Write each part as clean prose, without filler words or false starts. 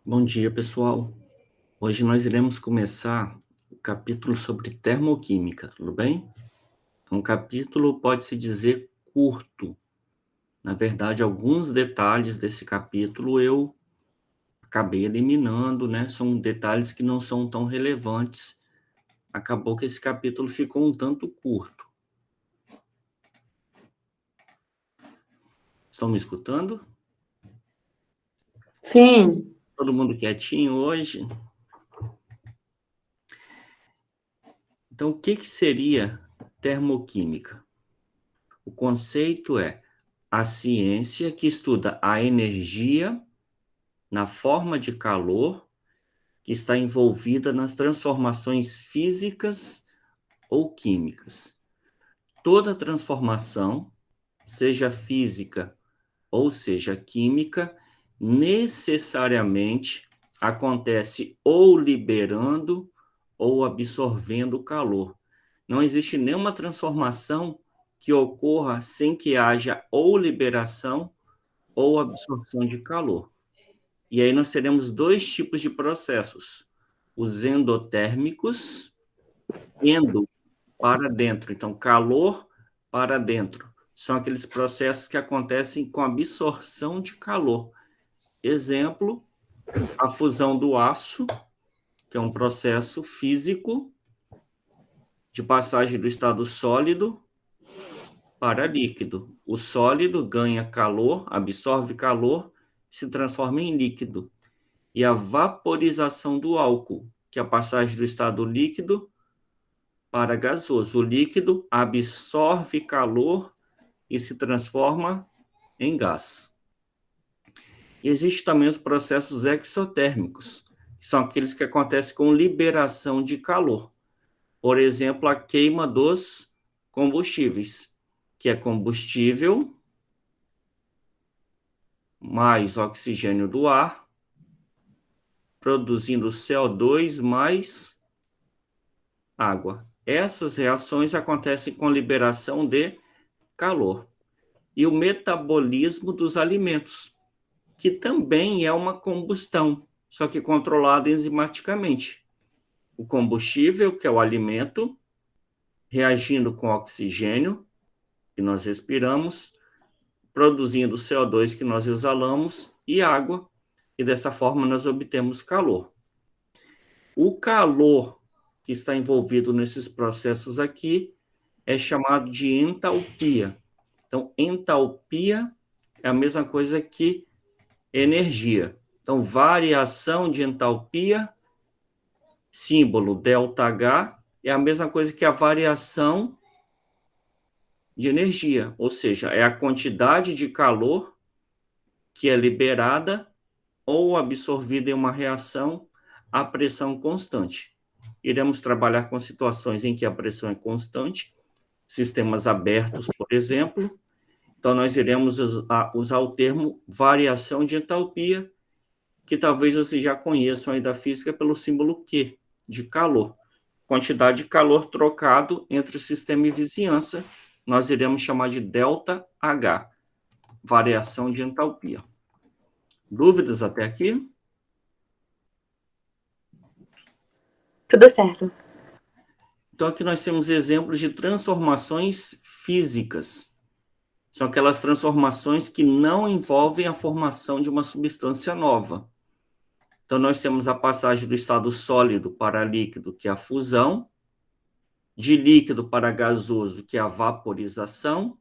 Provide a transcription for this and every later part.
Bom dia, pessoal. Hoje nós iremos começar o capítulo sobre termoquímica, tudo bem? É um capítulo, pode-se dizer, curto. Na verdade, alguns detalhes desse capítulo eu acabei eliminando, né? São detalhes que não são tão relevantes. Acabou que esse capítulo ficou um tanto curto. Estão me escutando? Sim, Todo mundo quietinho hoje? Então, o que seria termoquímica? O conceito é a ciência que estuda a energia na forma de calor que está envolvida nas transformações físicas ou químicas. Toda transformação, seja física ou seja química, necessariamente acontece ou liberando ou absorvendo calor. Não existe nenhuma transformação que ocorra sem que haja ou liberação ou absorção de calor. E aí nós teremos dois tipos de processos: os endotérmicos, endo para dentro, então calor para dentro. São aqueles processos que acontecem com absorção de calor. Exemplo, a fusão do aço, que é um processo físico de passagem do estado sólido para líquido. O sólido ganha calor, absorve calor, se transforma em líquido. E a vaporização do álcool, que é a passagem do estado líquido para gasoso. O líquido absorve calor e se transforma em gás. E existem também os processos exotérmicos, que são aqueles que acontecem com liberação de calor. Por exemplo, a queima dos combustíveis, que é combustível mais oxigênio do ar, produzindo CO2 mais água. Essas reações acontecem com liberação de calor. E o metabolismo dos alimentos, que também é uma combustão, só que controlada enzimaticamente. O combustível, que é o alimento, reagindo com oxigênio, que nós respiramos, produzindo CO2 que nós exalamos e água, e dessa forma nós obtemos calor. O calor que está envolvido nesses processos aqui é chamado de entalpia. Então, entalpia é a mesma coisa que energia. Então, variação de entalpia, símbolo ΔH, é a mesma coisa que a variação de energia, ou seja, é a quantidade de calor que é liberada ou absorvida em uma reação à pressão constante. Iremos trabalhar com situações em que a pressão é constante, sistemas abertos, por exemplo. Então, nós iremos usar o termo variação de entalpia, que talvez vocês já conheçam aí da física pelo símbolo Q, de calor. Quantidade de calor trocado entre sistema e vizinhança, nós iremos chamar de ΔH, variação de entalpia. Dúvidas até aqui? tudo certo. Então, aqui nós temos exemplos de transformações físicas. São aquelas transformações que não envolvem a formação de uma substância nova. Então, nós temos a passagem do estado sólido para líquido, que é a fusão, de líquido para gasoso, que é a vaporização,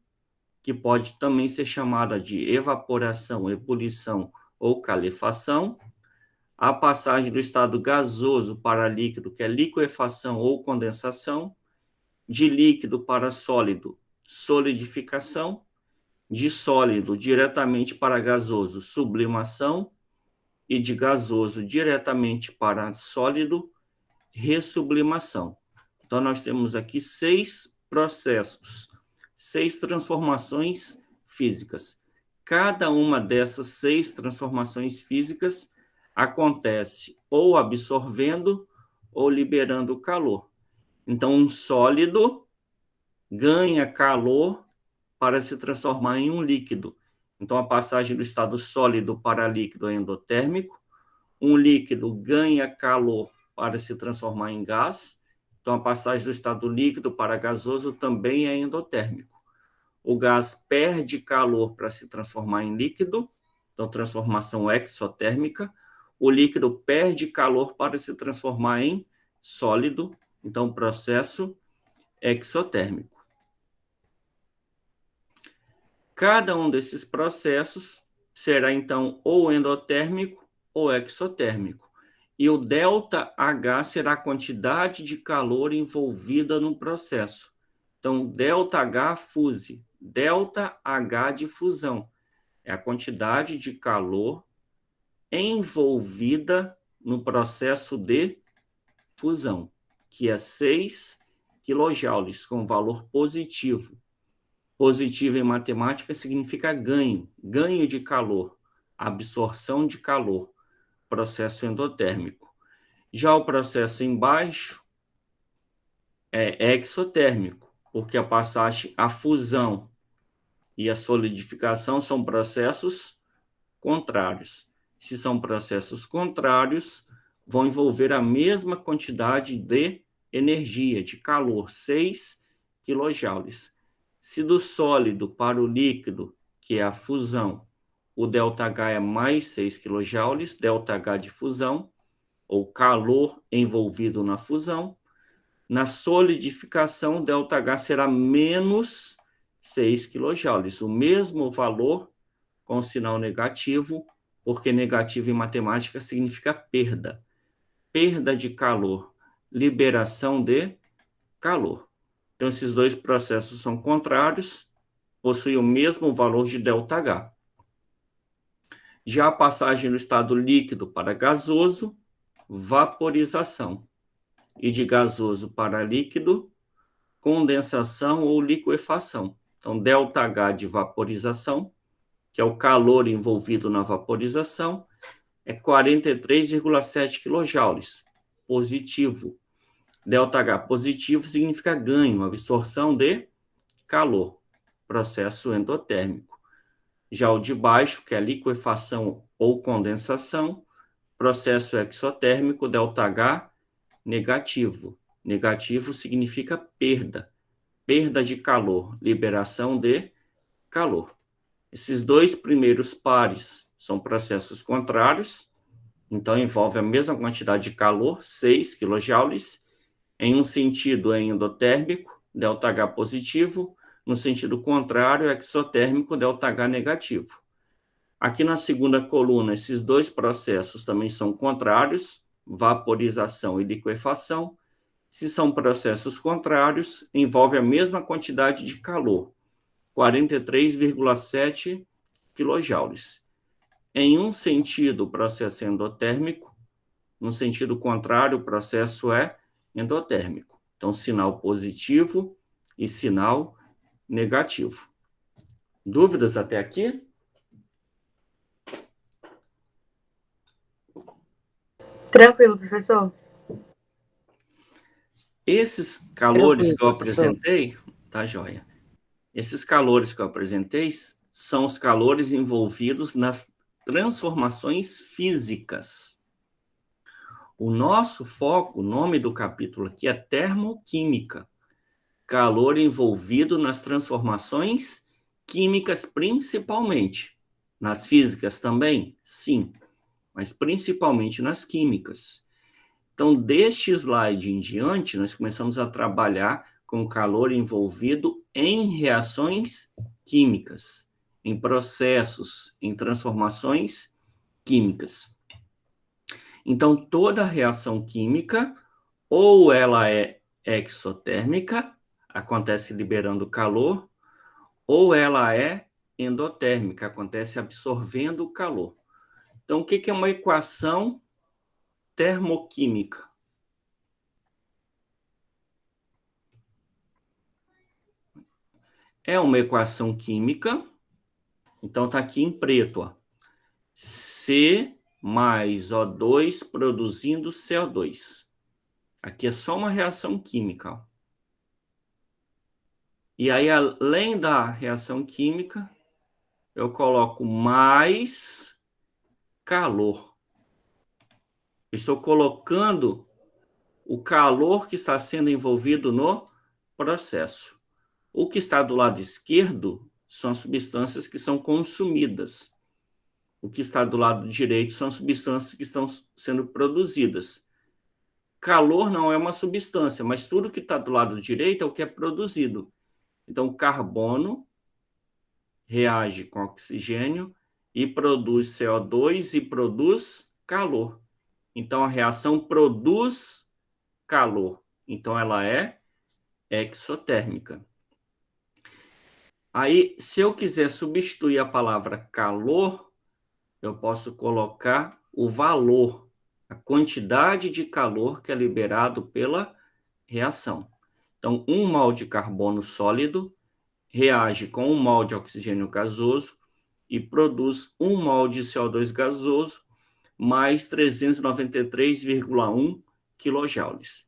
que pode também ser chamada de evaporação, ebulição ou calefação, a passagem do estado gasoso para líquido, que é liquefação ou condensação, de líquido para sólido, solidificação, de sólido diretamente para gasoso, sublimação, e de gasoso diretamente para sólido, ressublimação. Então, nós temos aqui 6 processos, 6 transformações físicas. Cada uma dessas 6 transformações físicas acontece ou absorvendo ou liberando calor. Então, um sólido ganha calor para se transformar em um líquido. Então, a passagem do estado sólido para líquido é endotérmico, um líquido ganha calor para se transformar em gás. Então, a passagem do estado líquido para gasoso também é endotérmico. O gás perde calor para se transformar em líquido, então transformação exotérmica. O líquido perde calor para se transformar em sólido, então processo exotérmico. Cada um desses processos será, então, ou endotérmico ou exotérmico. E o ΔH será a quantidade de calor envolvida no processo. Então, ΔH fuse, ΔH de fusão, é a quantidade de calor envolvida no processo de fusão, que é 6 kJ, com valor positivo. Positivo em matemática significa ganho, ganho de calor, absorção de calor, processo endotérmico. Já o processo embaixo é exotérmico, porque a passagem, a fusão e a solidificação são processos contrários. Se são processos contrários, vão envolver a mesma quantidade de energia, de calor, 6 kJ. Se do sólido para o líquido, que é a fusão, o ΔH é mais 6 kJ, ΔH de fusão, ou calor envolvido na fusão. Na solidificação, ΔH será menos 6 kJ, o mesmo valor com sinal negativo, porque negativo em matemática significa perda. Perda de calor, liberação de calor. Então, esses dois processos são contrários, possuem o mesmo valor de ΔH. Já a passagem do estado líquido para gasoso, vaporização. E de gasoso para líquido, condensação ou liquefação. Então, ΔH de vaporização, que é o calor envolvido na vaporização, é 43,7 kJ, positivo. ΔH positivo significa ganho, absorção de calor, processo endotérmico. Já o de baixo, que é liquefação ou condensação, processo exotérmico, ΔH negativo. Negativo significa perda, perda de calor, liberação de calor. Esses dois primeiros pares são processos contrários, então envolve a mesma quantidade de calor, 6 kJ. Em um sentido é endotérmico, ΔH positivo, no sentido contrário é exotérmico, ΔH negativo. Aqui na segunda coluna, esses dois processos também são contrários, vaporização e liquefação. Se são processos contrários, envolve a mesma quantidade de calor, 43,7 kJ. Em um sentido, o processo é endotérmico, no sentido contrário, o processo é endotérmico. Então, sinal positivo e sinal negativo. Dúvidas até aqui? Tranquilo, professor? Esses calores Tranquilo, que eu professor. apresentei, tá joia? Esses calores que eu apresentei são os calores envolvidos nas transformações físicas. O nosso foco, o nome do capítulo aqui é termoquímica. Calor envolvido nas transformações químicas, principalmente. Nas físicas também? Sim, mas principalmente nas químicas. Então, deste slide em diante, nós começamos a trabalhar com calor envolvido em reações químicas, em processos, em transformações químicas. Então, toda reação química, ou ela é exotérmica, acontece liberando calor, ou ela é endotérmica, acontece absorvendo o calor. Então, o que é uma equação termoquímica? É uma equação química, então está aqui em preto, ó. C mais O2 produzindo CO2. Aqui é só uma reação química, ó. E aí, além da reação química, eu coloco mais calor. Estou colocando o calor que está sendo envolvido no processo. O que está do lado esquerdo são as substâncias que são consumidas. O que está do lado direito são as substâncias que estão sendo produzidas. Calor não é uma substância, mas tudo que está do lado direito é o que é produzido. Então, o carbono reage com oxigênio e produz CO2 e produz calor. Então, a reação produz calor. Então, ela é exotérmica. Aí, se eu quiser substituir a palavra calor, eu posso colocar o valor, a quantidade de calor que é liberado pela reação. Então, 1 mol de carbono sólido reage com 1 mol de oxigênio gasoso e produz 1 mol de CO2 gasoso mais 393,1 quilojoules.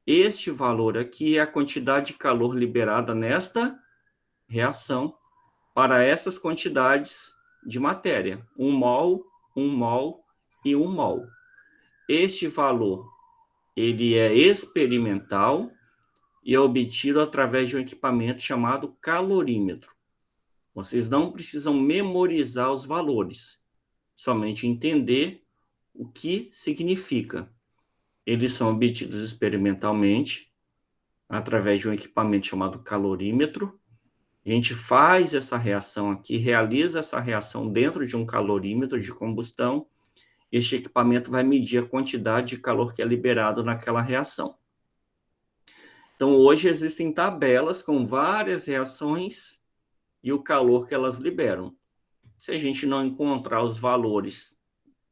Este valor aqui é a quantidade de calor liberada nesta reação para essas quantidades de matéria, 1 mol, 1 mol e 1 mol. Este valor ele é experimental e é obtido através de um equipamento chamado calorímetro. Vocês não precisam memorizar os valores, somente entender o que significa. Eles são obtidos experimentalmente através de um equipamento chamado calorímetro. A gente faz essa reação aqui, realiza essa reação dentro de um calorímetro de combustão. Este equipamento vai medir a quantidade de calor que é liberado naquela reação. Então, hoje existem tabelas com várias reações e o calor que elas liberam. Se a gente não encontrar os valores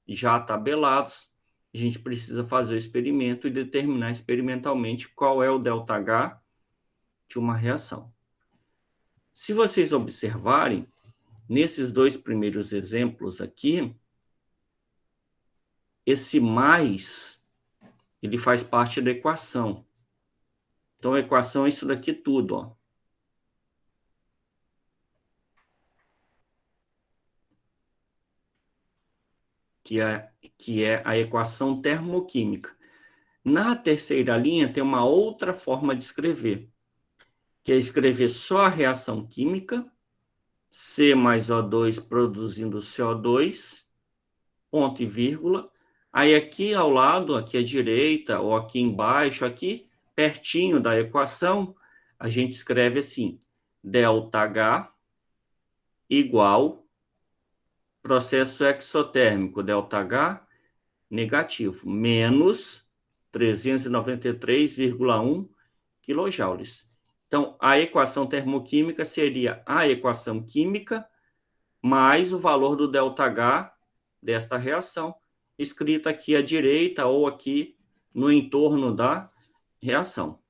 já tabelados, a gente precisa fazer o experimento e determinar experimentalmente qual é o ΔH de uma reação. Se vocês observarem, nesses dois primeiros exemplos aqui, esse mais, ele faz parte da equação. Então, a equação é isso daqui tudo, ó. Que é a equação termoquímica. Na terceira linha, tem uma outra forma de escrever, que é escrever só a reação química, C mais O2 produzindo CO2, ponto e vírgula. Aí aqui ao lado, aqui à direita, ou aqui embaixo, aqui pertinho da equação, a gente escreve assim, ΔH igual processo exotérmico, ΔH negativo, menos 393,1 quilojoules. Então, a equação termoquímica seria a equação química mais o valor do ΔH desta reação, escrita aqui à direita ou aqui no entorno da reação.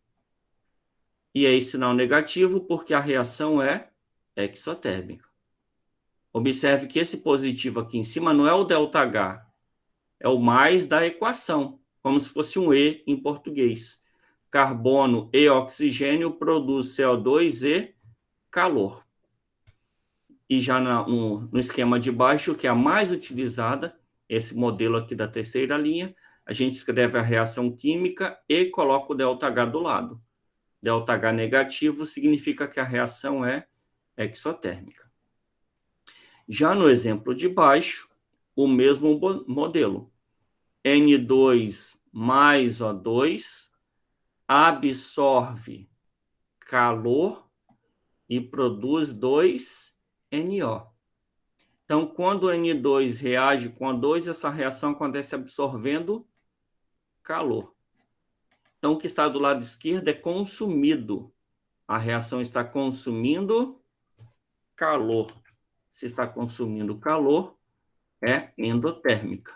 E aí, sinal negativo, porque a reação é exotérmica. Observe que esse positivo aqui em cima não é o ΔH, é o mais da equação, como se fosse um E em português. Carbono e oxigênio produz CO2 e calor. E já no esquema de baixo, que é a mais utilizada, esse modelo aqui da terceira linha, a gente escreve a reação química e coloca o ΔH do lado. ΔH negativo significa que a reação é exotérmica. Já no exemplo de baixo, o mesmo modelo. N2 mais O2 absorve calor e produz 2NO. Então, quando o N2 reage com O2, essa reação acontece absorvendo calor. Então, o que está do lado esquerdo é consumido. A reação está consumindo calor. Se está consumindo calor, é endotérmica.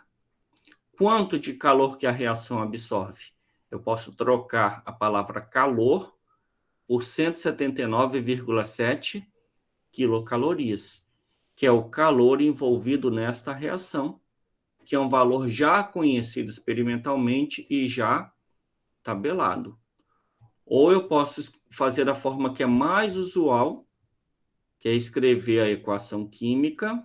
Quanto de calor que a reação absorve? Eu posso trocar a palavra calor por 179,7 quilocalorias, que é o calor envolvido nesta reação, que é um valor já conhecido experimentalmente e já tabelado. Ou eu posso fazer da forma que é mais usual, que é escrever a equação química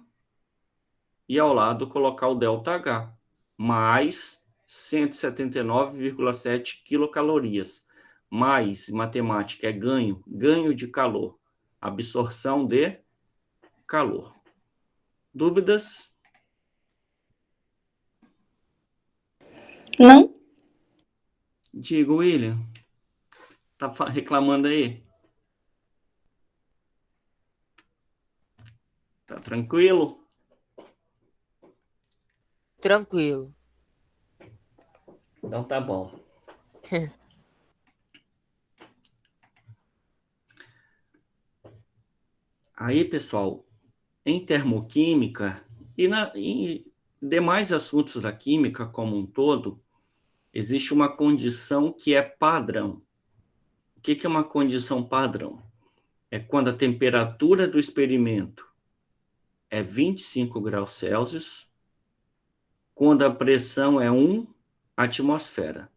e ao lado colocar o ΔH, mais 179,7 quilocalorias. Mais, matemática, é ganho, ganho de calor, absorção de calor. Dúvidas? Não? Digo, William, tá reclamando aí? Tá tranquilo? Tranquilo. Então tá bom. Aí, pessoal, em termoquímica e em demais assuntos da química como um todo, existe uma condição que é padrão. O que é uma condição padrão? É quando a temperatura do experimento é 25 graus Celsius, quando a pressão é 1 atmosfera.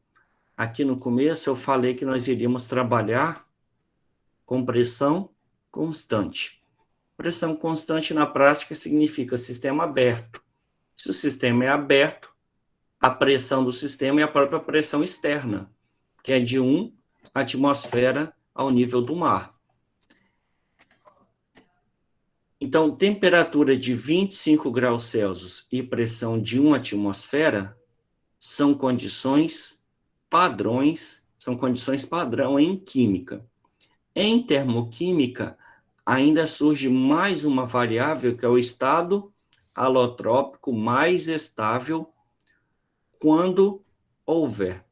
Aqui no começo eu falei que nós iríamos trabalhar com pressão constante. Pressão constante na prática significa sistema aberto. Se o sistema é aberto, a pressão do sistema é a própria pressão externa, que é de 1 atmosfera ao nível do mar. Então, temperatura de 25 graus Celsius e pressão de 1 atmosfera são condições padrões, são condições padrão em química. Em termoquímica, ainda surge mais uma variável, que é o estado alotrópico mais estável quando houver.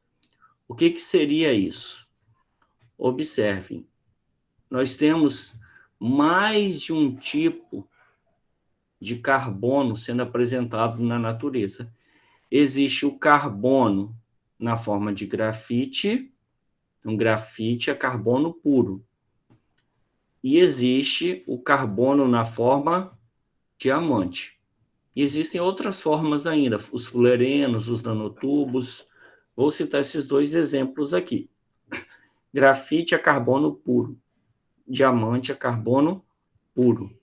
O que seria isso? Observem, nós temos mais de um tipo de carbono sendo apresentado na natureza. Existe o carbono na forma de grafite, então grafite é carbono puro. E existe o carbono na forma diamante. E existem outras formas ainda, os fulerenos, os nanotubos. Vou citar esses dois exemplos aqui. Grafite é carbono puro, diamante é carbono puro.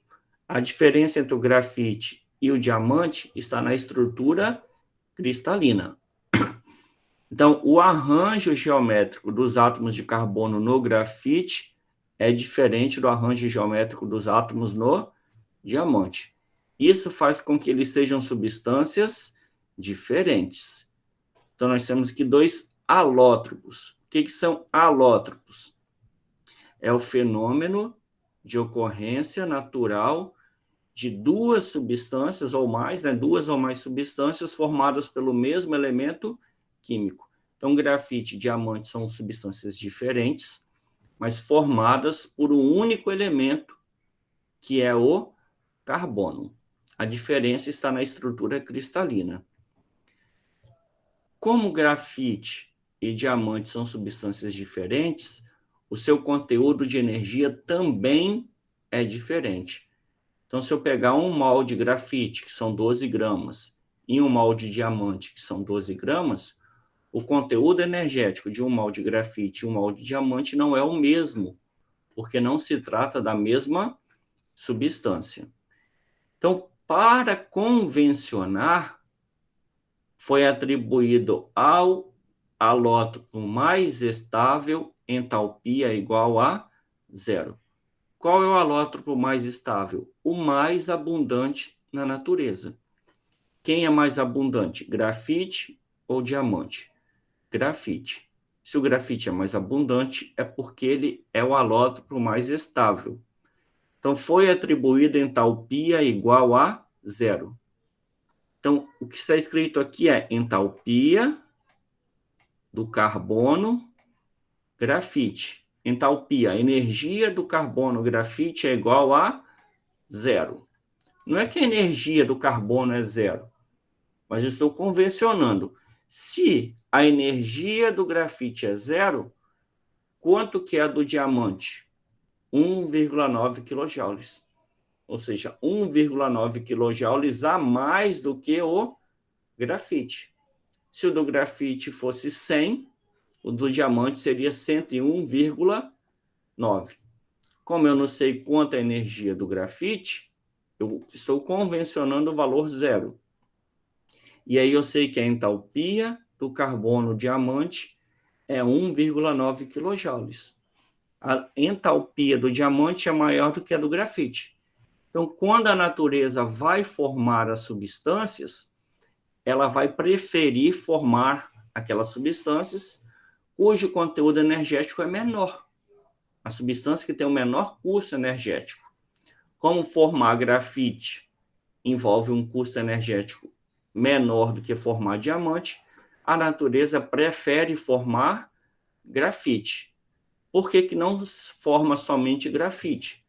A diferença entre o grafite e o diamante está na estrutura cristalina. Então, o arranjo geométrico dos átomos de carbono no grafite é diferente do arranjo geométrico dos átomos no diamante. Isso faz com que eles sejam substâncias diferentes. Então, nós temos aqui dois alótropos. O que são alótropos? É o fenômeno de ocorrência natural de duas substâncias ou mais, né, duas ou mais substâncias formadas pelo mesmo elemento químico. Então, grafite e diamante são substâncias diferentes, mas formadas por um único elemento, que é o carbono. A diferença está na estrutura cristalina. Como grafite e diamante são substâncias diferentes, o seu conteúdo de energia também é diferente. Então, se eu pegar um mol de grafite, que são 12 gramas, e um mol de diamante, que são 12 gramas, o conteúdo energético de um mol de grafite e um mol de diamante não é o mesmo, porque não se trata da mesma substância. Então, para convencionar, foi atribuído ao alótropo mais estável entalpia igual a 0. Qual é o alótropo mais estável? O mais abundante na natureza. Quem é mais abundante, grafite ou diamante? Grafite. Se o grafite é mais abundante, é porque ele é o alótropo mais estável. Então, foi atribuído entalpia igual a 0. Então, o que está escrito aqui é entalpia do carbono grafite. Entalpia, a energia do carbono grafite é igual a 0. Não é que a energia do carbono é 0, mas eu estou convencionando. Se a energia do grafite é 0, quanto que é a do diamante? 1,9 kJ. Ou seja, 1,9 kJ a mais do que o grafite. Se o do grafite fosse 100, o do diamante seria 101,9. Como eu não sei quanto é a energia do grafite, eu estou convencionando o valor 0. E aí eu sei que a entalpia do carbono diamante é 1,9 quilojoules. A entalpia do diamante é maior do que a do grafite. Então, quando a natureza vai formar as substâncias, ela vai preferir formar aquelas substâncias cujo conteúdo energético é menor. A substância que tem o menor custo energético. Como formar grafite envolve um custo energético menor do que formar diamante, a natureza prefere formar grafite. Por que não forma somente grafite?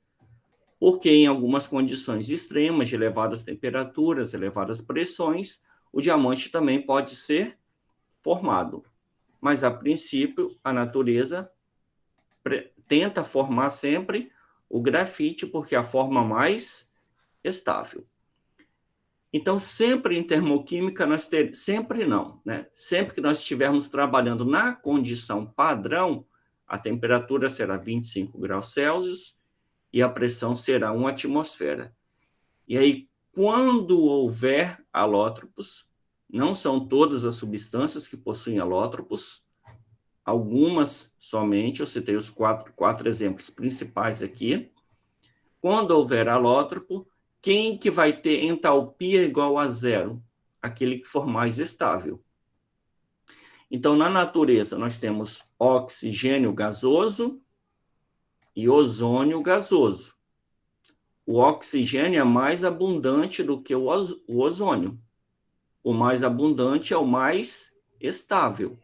Porque em algumas condições extremas, de elevadas temperaturas, elevadas pressões, o diamante também pode ser formado. Mas, a princípio, a natureza tenta formar sempre o grafite, porque é a forma mais estável. Então, sempre em termoquímica, sempre não, né? Sempre que nós estivermos trabalhando na condição padrão, a temperatura será 25 graus Celsius e a pressão será 1 atmosfera. E aí, quando houver alótropos, não são todas as substâncias que possuem alótropos, algumas somente, eu citei os quatro exemplos principais aqui. Quando houver alótropo, quem que vai ter entalpia igual a zero? Aquele que for mais estável. Então, na natureza, nós temos oxigênio gasoso e ozônio gasoso. O oxigênio é mais abundante do que o ozônio. O mais abundante é o mais estável.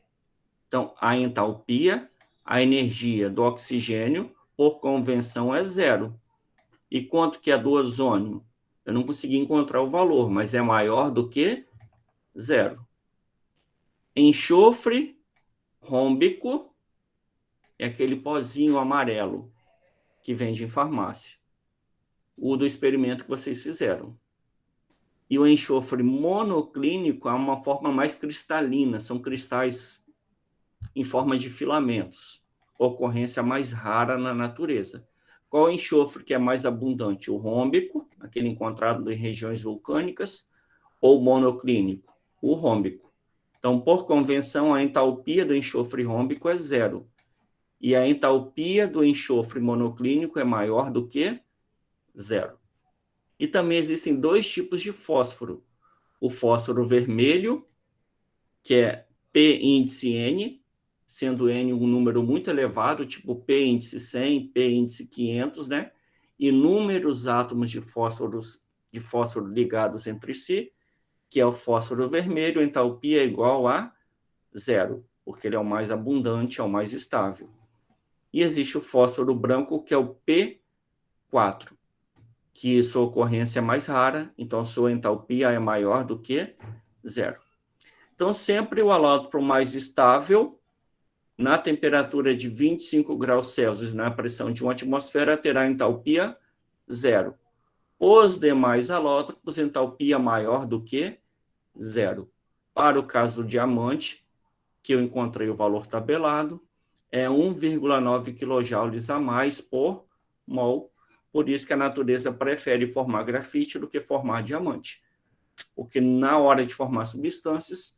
Então, a entalpia, a energia do oxigênio, por convenção, é zero. E quanto que é do ozônio? Eu não consegui encontrar o valor, mas é maior do que zero. Enxofre rômbico é aquele pozinho amarelo que vende em farmácia. O do experimento que vocês fizeram. E o enxofre monoclínico é uma forma mais cristalina, são cristais em forma de filamentos, ocorrência mais rara na natureza. Qual o enxofre que é mais abundante? O rômbico, aquele encontrado em regiões vulcânicas, ou monoclínico? O rômbico. Então, por convenção, a entalpia do enxofre rômbico é zero. E a entalpia do enxofre monoclínico é maior do que zero. E também existem dois tipos de fósforo. O fósforo vermelho, que é P índice N, sendo N um número muito elevado, tipo P índice 100, P índice 500, né? Inúmeros átomos de fósforo ligados entre si, que é o fósforo vermelho, a entalpia é igual a zero, porque ele é o mais abundante, é o mais estável. E existe o fósforo branco, que é o P4, que sua ocorrência é mais rara, então sua entalpia é maior do que zero. Então, sempre o alótropo mais estável, na temperatura de 25 graus Celsius, na pressão de 1 atmosfera, terá entalpia zero. Os demais alótropos, entalpia maior do que zero. Para o caso do diamante, que eu encontrei o valor tabelado, é 1,9 kJ a mais por mol. Por isso que a natureza prefere formar grafite do que formar diamante. Porque na hora de formar substâncias,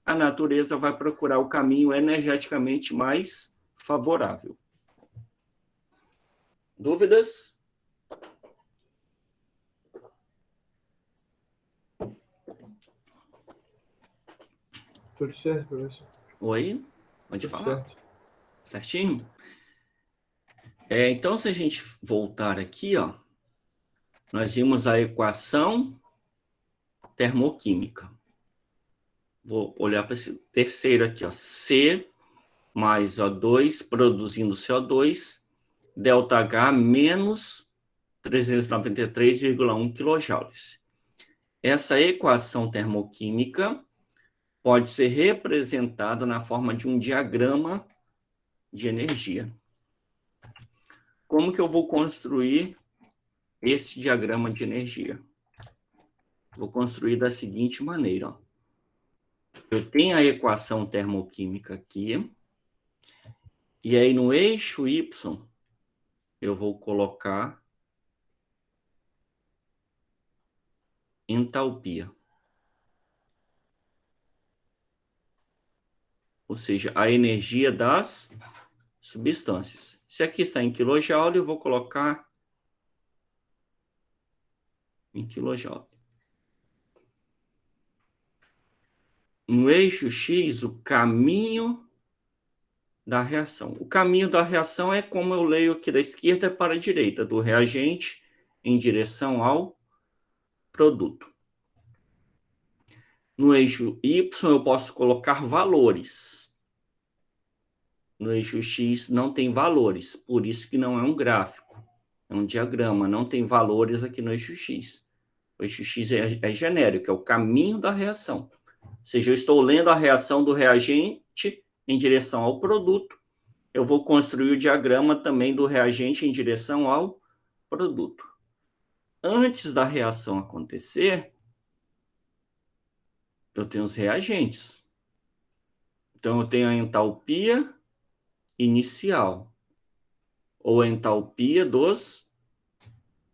a natureza vai procurar o caminho energeticamente mais favorável. Dúvidas? Tudo certo, professor? Oi? Pode Tudo falar? certo. Certinho? Então, se a gente voltar aqui, ó, nós vimos a equação termoquímica. Vou olhar para esse terceiro aqui, ó. C mais O2 produzindo CO2, ΔH menos 393,1 kJ. Essa equação termoquímica pode ser representada na forma de um diagrama de energia. Como que eu vou construir esse diagrama de energia? Vou construir da seguinte maneira, ó. Eu tenho a equação termoquímica aqui, e aí no eixo Y eu vou colocar entalpia. ou seja, a energia das substâncias. Se aqui está em kJ, eu vou colocar em kJ. No eixo X, o caminho da reação. O caminho da reação é como eu leio aqui da esquerda para a direita, do reagente em direção ao produto. No eixo Y, eu posso colocar valores. No eixo X, não tem valores, por isso que não é um gráfico. É um diagrama, não tem valores aqui no eixo X. O eixo X é genérico, é o caminho da reação. Ou seja, eu estou lendo a reação do reagente em direção ao produto. Eu vou construir o diagrama também do reagente em direção ao produto. Antes da reação acontecer, eu tenho os reagentes. Então, eu tenho a entalpia inicial, ou a entalpia dos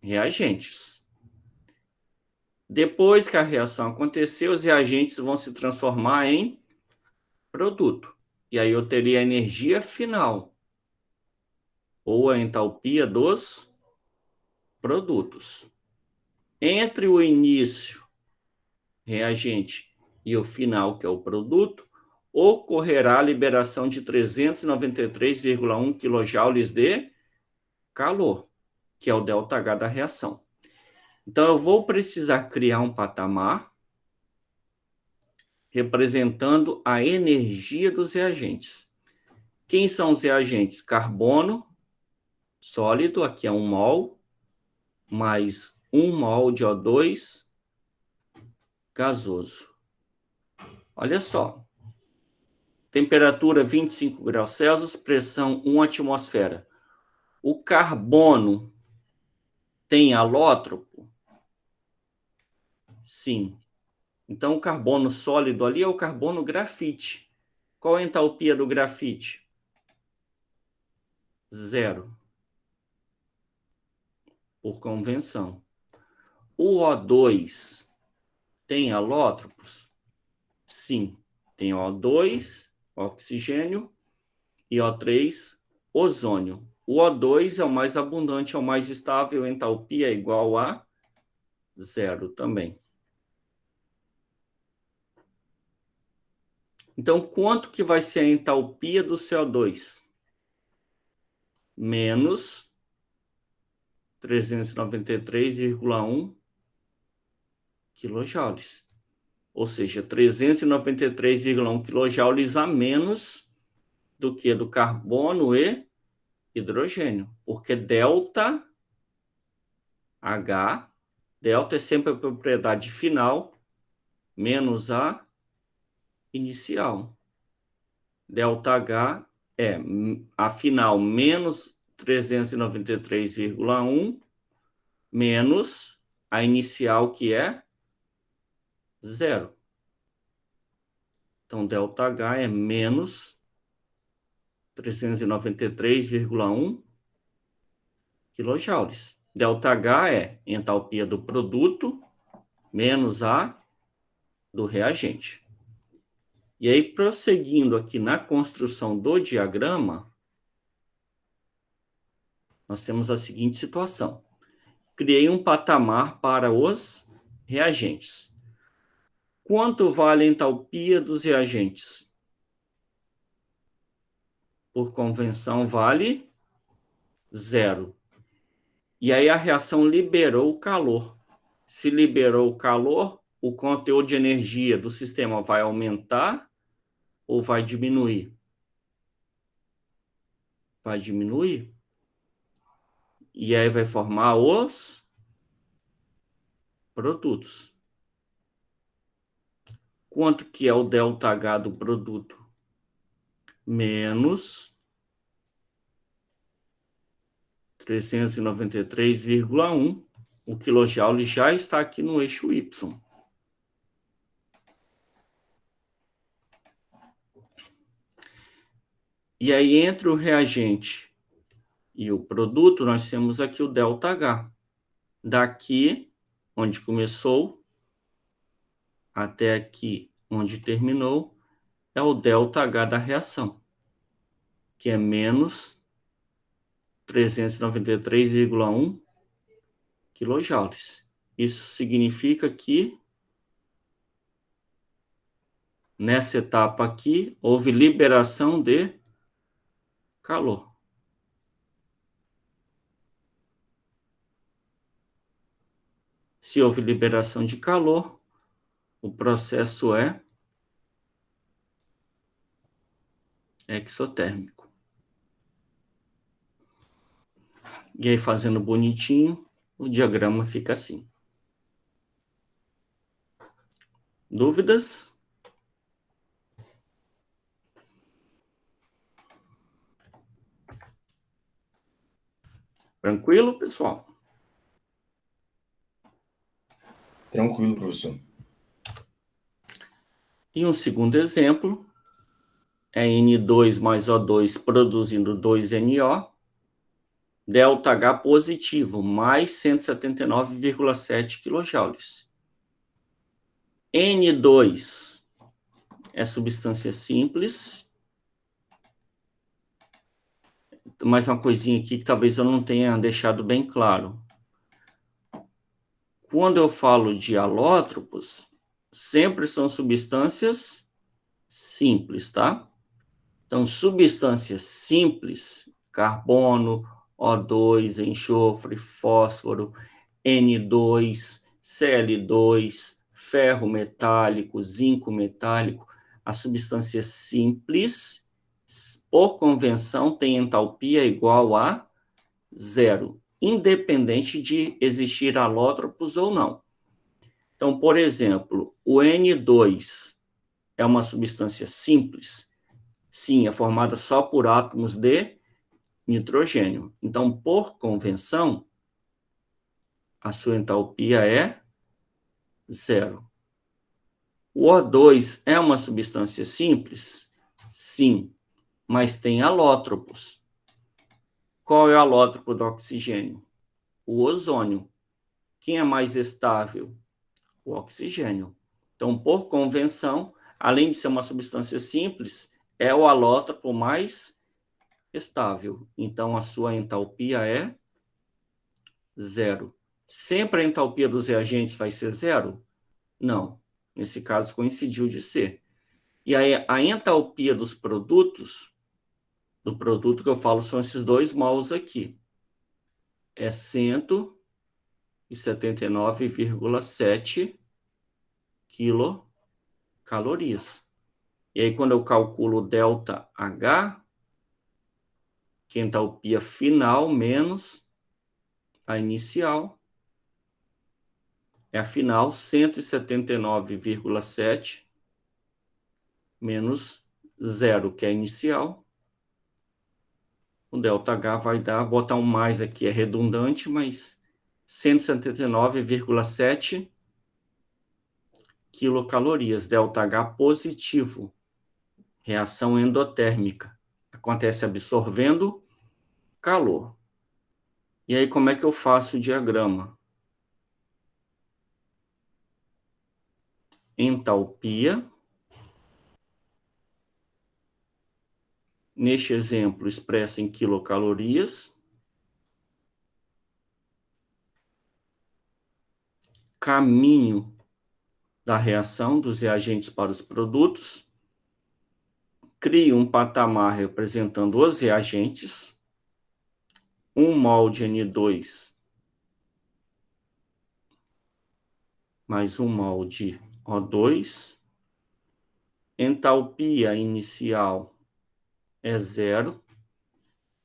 reagentes. Depois que a reação acontecer, os reagentes vão se transformar em produto. E aí eu teria a energia final, ou a entalpia dos produtos. Entre o início, reagente, e o final, que é o produto, ocorrerá a liberação de 393,1 kJ de calor, que é o ΔH da reação. Então, eu vou precisar criar um patamar representando a energia dos reagentes. Quem são os reagentes? Carbono sólido, aqui é 1 mol, mais 1 mol de O2 gasoso. Olha só. Temperatura 25 graus Celsius, pressão 1 atmosfera. O carbono tem alótropo? Sim. Então, o carbono sólido ali é o carbono grafite. Qual a entalpia do grafite? 0. Por convenção. O O2 tem alótropos? Sim. Tem O2, oxigênio, e O3, ozônio. O O2 é o mais abundante, é o mais estável, a entalpia é igual a 0 também. Então, quanto que vai ser a entalpia do CO2? Menos 393,1 kJ. Ou seja, 393,1 kJ a menos do que do carbono e hidrogênio. Porque ΔH, delta é sempre a propriedade final, menos a inicial. ΔH é a final menos 393,1 menos a inicial, que é 0. Então, ΔH é menos 393,1 kJ. ΔH é entalpia do produto menos a do reagente. E aí, prosseguindo aqui na construção do diagrama, nós temos a seguinte situação. Criei um patamar para os reagentes. Quanto vale a entalpia dos reagentes? Por convenção, vale 0. E aí a reação liberou o calor. Se liberou o calor, o conteúdo de energia do sistema vai aumentar ou vai diminuir? Vai diminuir. E aí vai formar os produtos. Quanto que é o ΔH do produto? Menos 393,1. O quilojoule já está aqui no eixo Y. E aí, entre o reagente e o produto, nós temos aqui o ΔH. Daqui, onde começou, até aqui, onde terminou, é o ΔH da reação, que é menos 393,1 quilojoules. Isso significa que nessa etapa aqui houve liberação de calor. Se houve liberação de calor, o processo é exotérmico. E aí, fazendo bonitinho, o diagrama fica assim. Dúvidas? Tranquilo, pessoal? Tranquilo, professor. E um segundo exemplo é N2 mais O2 produzindo 2NO, ΔH positivo, mais 179,7 kJ. N2 é substância simples. Mais uma coisinha aqui que talvez eu não tenha deixado bem claro. Quando eu falo de alótropos, sempre são substâncias simples, tá? Então, substâncias simples, carbono, O2, enxofre, fósforo, N2, Cl2, ferro metálico, zinco metálico, as substâncias simples, por convenção, têm entalpia igual a zero, independente de existir alótropos ou não. Então, por exemplo, o N2 é uma substância simples? Sim, é formada só por átomos de nitrogênio. Então, por convenção, a sua entalpia é zero. O O2 é uma substância simples? Sim, mas tem alótropos. Qual é o alótropo do oxigênio? O ozônio. Quem é mais estável? O oxigênio. Então, por convenção, além de ser uma substância simples, é o alótropo mais estável. Então, a sua entalpia é zero. Sempre a entalpia dos reagentes vai ser zero? Não. Nesse caso, coincidiu de ser. E aí, a entalpia dos produtos, do produto que eu falo são esses 2 mols aqui, é 179,7 quilocalorias. E aí, quando eu calculo ΔH, que é a entalpia final menos a inicial, é a final 179,7 menos 0, que é a inicial. O ΔH vai dar, botar um mais aqui, é redundante, mas 179,7 quilocalorias, ΔH positivo, reação endotérmica. Acontece absorvendo calor. E aí, como é que eu faço o diagrama? Entalpia. Neste exemplo, expressa em quilocalorias. Caminho da reação dos reagentes para os produtos. Crio um patamar representando os reagentes. 1 mol de N2 mais 1 mol de O2. Entalpia inicial é zero.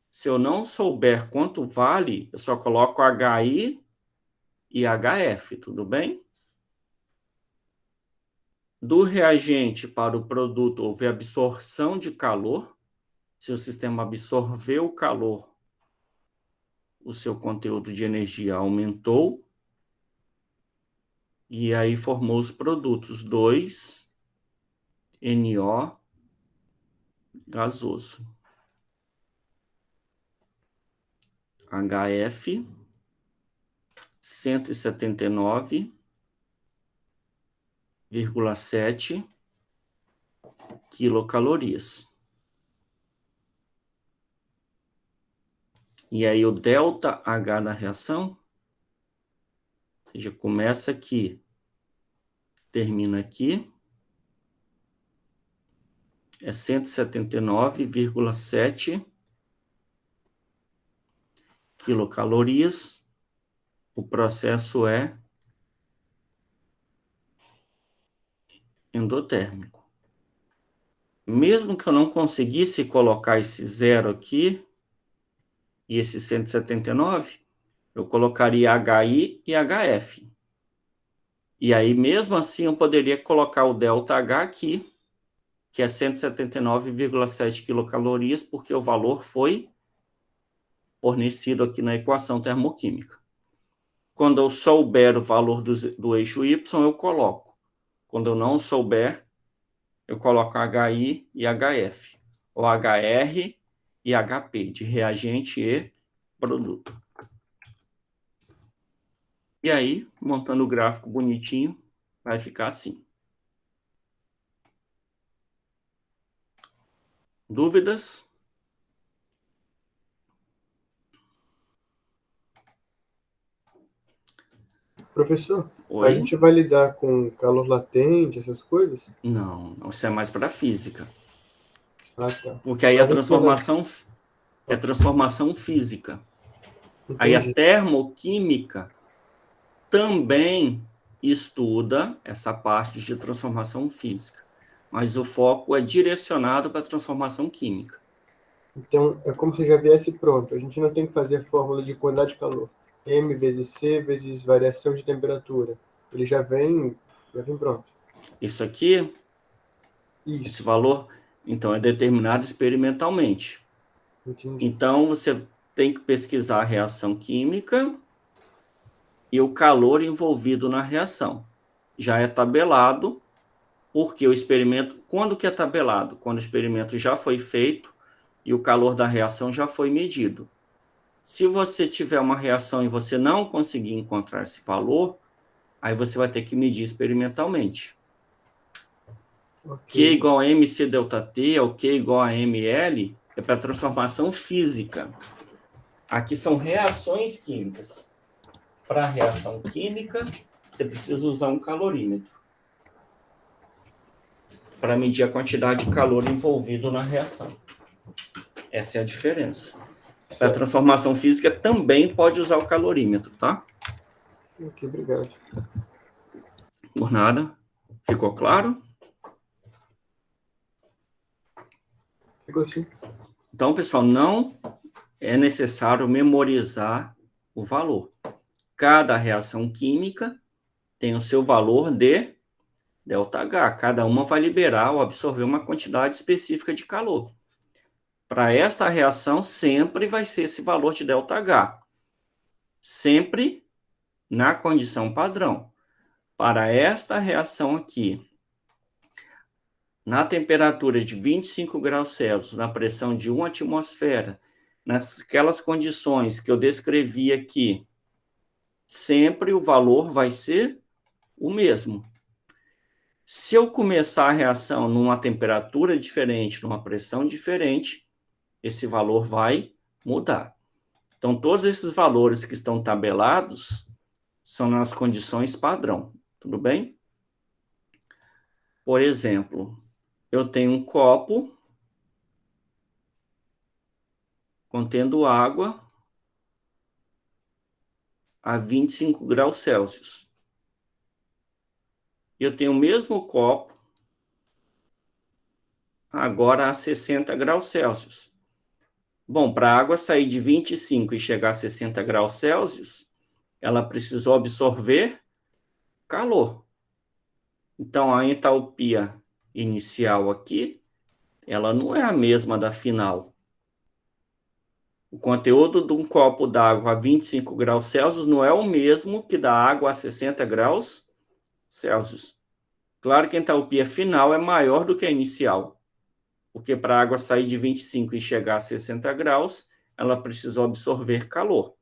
Se eu não souber quanto vale, eu só coloco HI e HF, tudo bem? Do reagente para o produto, houve absorção de calor. Se o sistema absorveu o calor, o seu conteúdo de energia aumentou. E aí formou os produtos 2NO gasoso. HF 179,7 quilocalorias. E aí o ΔH da reação, ou seja, começa aqui, termina aqui, é 179,7 quilocalorias. O processo é endotérmico. Mesmo que eu não conseguisse colocar esse zero aqui, e esse 179, eu colocaria HI e HF. E aí, mesmo assim, eu poderia colocar o ΔH aqui, que é 179,7 quilocalorias, porque o valor foi fornecido aqui na equação termoquímica. Quando eu souber o valor do eixo Y, eu coloco. Quando eu não souber, eu coloco HI e HF, ou HR e HP, de reagente e produto. E aí, montando o gráfico bonitinho, vai ficar assim. Dúvidas? Professor, a Oi? gente vai lidar com calor latente, essas coisas? Não, isso é mais para física. Ah, tá. Porque aí Mas aquelas... é transformação física. Aí a Entendi. termoquímica também estuda essa parte de transformação física, mas o foco é direcionado para a transformação química. Então, é como se já viesse pronto. A gente não tem que fazer a fórmula de quantidade de calor. M vezes C vezes variação de temperatura. Ele já vem pronto. Isso aqui, esse Isso, valor, então, é determinado experimentalmente. entendi. Então, você tem que pesquisar a reação química e o calor envolvido na reação. Já é tabelado, porque o experimento... Quando que é tabelado? Quando o experimento já foi feito e o calor da reação já foi medido. Se você tiver uma reação e você não conseguir encontrar esse valor, aí você vai ter que medir experimentalmente. Q igual a MC ΔT, ou Q igual a ML, é para transformação física. Aqui são reações químicas. Para a reação química, você precisa usar um calorímetro para medir a quantidade de calor envolvido na reação. Essa é a diferença. Para a transformação física, também pode usar o calorímetro, tá? Ok, obrigado. Por nada. Ficou claro? Ficou assim. Então, pessoal, não é necessário memorizar o valor. Cada reação química tem o seu valor de ΔH. Cada uma vai liberar ou absorver uma quantidade específica de calor. Para esta reação, sempre vai ser esse valor de ΔH. Sempre na condição padrão. Para esta reação aqui, na temperatura de 25 graus Celsius, na pressão de 1 atmosfera, naquelas condições que eu descrevi aqui, sempre o valor vai ser o mesmo. Se eu começar a reação numa temperatura diferente, numa pressão diferente, esse valor vai mudar. Então, todos esses valores que estão tabelados são nas condições padrão, tudo bem? Por exemplo, eu tenho um copo contendo água a 25 graus Celsius. Eu tenho o mesmo copo agora a 60 graus Celsius. Bom, para a água sair de 25 e chegar a 60 graus Celsius, ela precisou absorver calor. Então, a entalpia inicial aqui, ela não é a mesma da final. O conteúdo de um copo d'água a 25 graus Celsius não é o mesmo que da água a 60 graus Celsius. Claro que a entalpia final é maior do que a inicial, porque para a água sair de 25 e chegar a 60 graus, ela precisou absorver calor.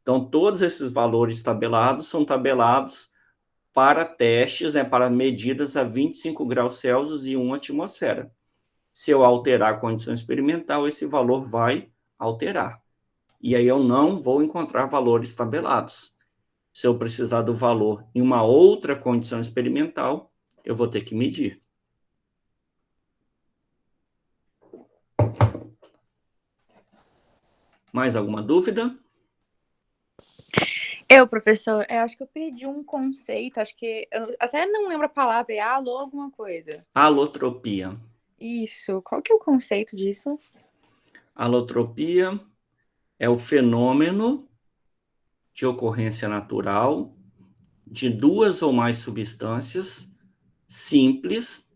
Então, todos esses valores tabelados são tabelados para testes, né, para medidas a 25 graus Celsius e 1 atmosfera. Se eu alterar a condição experimental, esse valor vai alterar. E aí eu não vou encontrar valores tabelados. Se eu precisar do valor em uma outra condição experimental, eu vou ter que medir. Mais alguma dúvida? Professor, eu acho que eu perdi um conceito, acho que eu até não lembro a palavra, é alô alguma coisa. Alotropia. Isso, qual que é o conceito disso? Alotropia é o fenômeno de ocorrência natural de duas ou mais substâncias simples.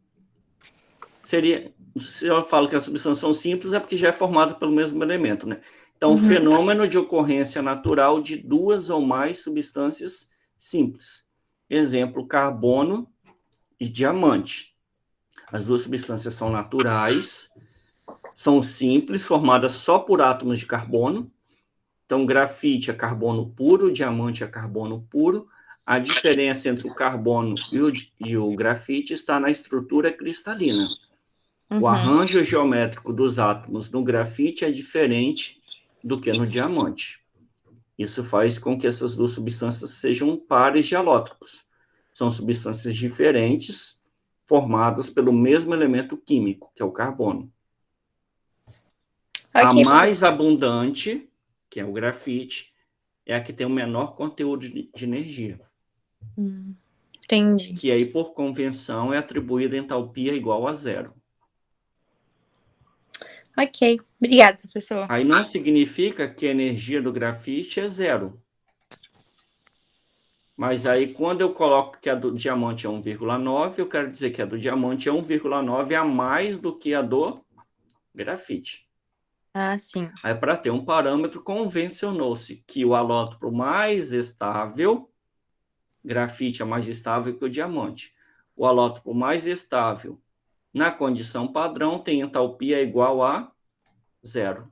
Se eu falo que as substâncias são simples, é porque já é formado pelo mesmo elemento, né? Então, o fenômeno de ocorrência natural de duas ou mais substâncias simples. Exemplo, carbono e diamante. As duas substâncias são naturais, são simples, formadas só por átomos de carbono. Então, grafite é carbono puro, diamante é carbono puro. A diferença entre o carbono e o grafite está na estrutura cristalina. O arranjo geométrico dos átomos no grafite é diferente do que no diamante. Isso faz com que essas duas substâncias sejam pares de alótropos. São substâncias diferentes, formadas pelo mesmo elemento químico, que é o carbono. A mais abundante, que é o grafite, é a que tem o menor conteúdo de energia. Entendi. Que aí, por convenção, é atribuída entalpia igual a 0. Ok, obrigada, professor. Aí não significa que a energia do grafite é 0. Mas aí, quando eu coloco que a do diamante é 1,9, eu quero dizer que a do diamante é 1,9 a mais do que a do grafite. Ah, sim. Aí, para ter um parâmetro, convencionou-se que o alótropo mais estável, grafite é mais estável que o diamante. O alótropo mais estável, na condição padrão, tem entalpia igual a 0.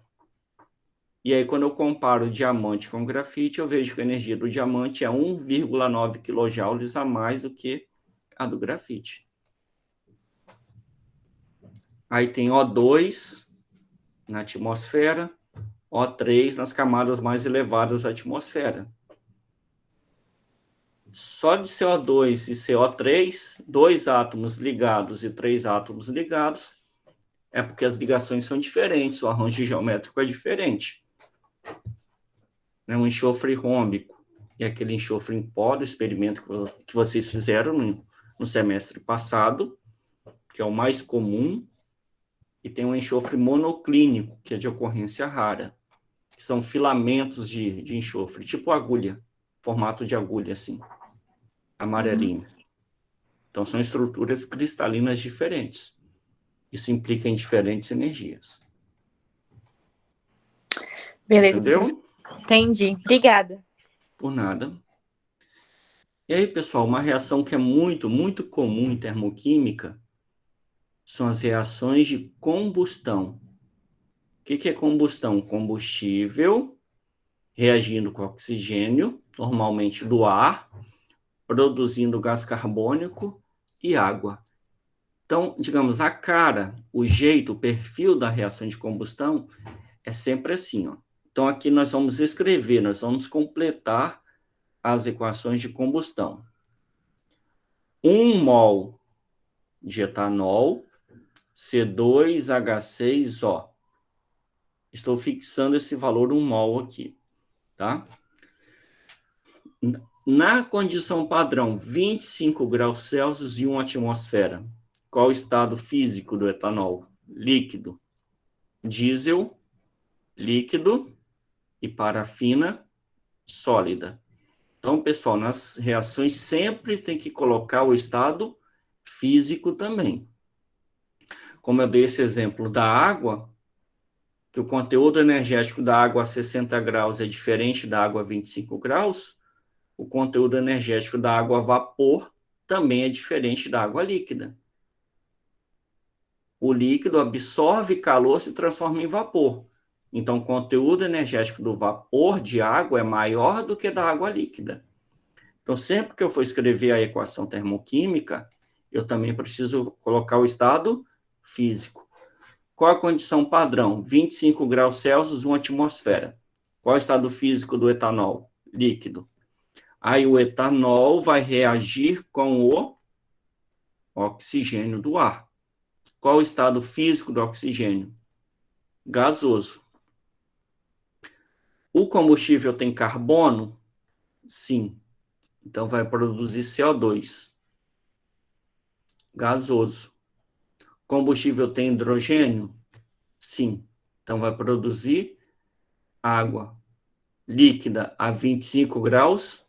E aí, quando eu comparo o diamante com o grafite, eu vejo que a energia do diamante é 1,9 kJ a mais do que a do grafite. Aí tem O2 na atmosfera, O3 nas camadas mais elevadas da atmosfera. Só de CO2 e CO3, 2 átomos ligados e 3 átomos ligados, é porque as ligações são diferentes, o arranjo geométrico é diferente. Um enxofre rômbico e aquele enxofre em pó do experimento que vocês fizeram no semestre passado, que é o mais comum, e tem um enxofre monoclínico, que é de ocorrência rara, que são filamentos de enxofre, tipo agulha, formato de agulha, assim, amarelinha. Então, são estruturas cristalinas diferentes. Isso implica em diferentes energias. Beleza, Entendeu? professor. Entendi. Obrigada. Por nada. E aí, pessoal, uma reação que é muito, muito comum em termoquímica são as reações de combustão. O que é combustão? Combustível reagindo com oxigênio, normalmente do ar, produzindo gás carbônico e água. Então, digamos, a cara, o jeito, o perfil da reação de combustão é sempre assim, ó. Então, aqui nós vamos escrever, nós vamos completar as equações de combustão. 1 mol de etanol, C2H6O. Estou fixando esse valor 1 mol aqui, tá? Na condição padrão, 25 graus Celsius e 1 atmosfera. Qual o estado físico do etanol? Líquido. Diesel, líquido, e parafina, sólida. Então, pessoal, nas reações sempre tem que colocar o estado físico também. Como eu dei esse exemplo da água, que o conteúdo energético da água a 60 graus é diferente da água a 25 graus, o conteúdo energético da água a vapor também é diferente da água líquida. O líquido absorve calor e se transforma em vapor. Então, o conteúdo energético do vapor de água é maior do que da água líquida. Então, sempre que eu for escrever a equação termoquímica, eu também preciso colocar o estado físico. Qual a condição padrão? 25 graus Celsius, 1 atmosfera. Qual o estado físico do etanol? Líquido. Aí o etanol vai reagir com o oxigênio do ar. Qual o estado físico do oxigênio? Gasoso. O combustível tem carbono? Sim. Então vai produzir CO2. Gasoso. Combustível tem hidrogênio? Sim. Então vai produzir água líquida a 25 graus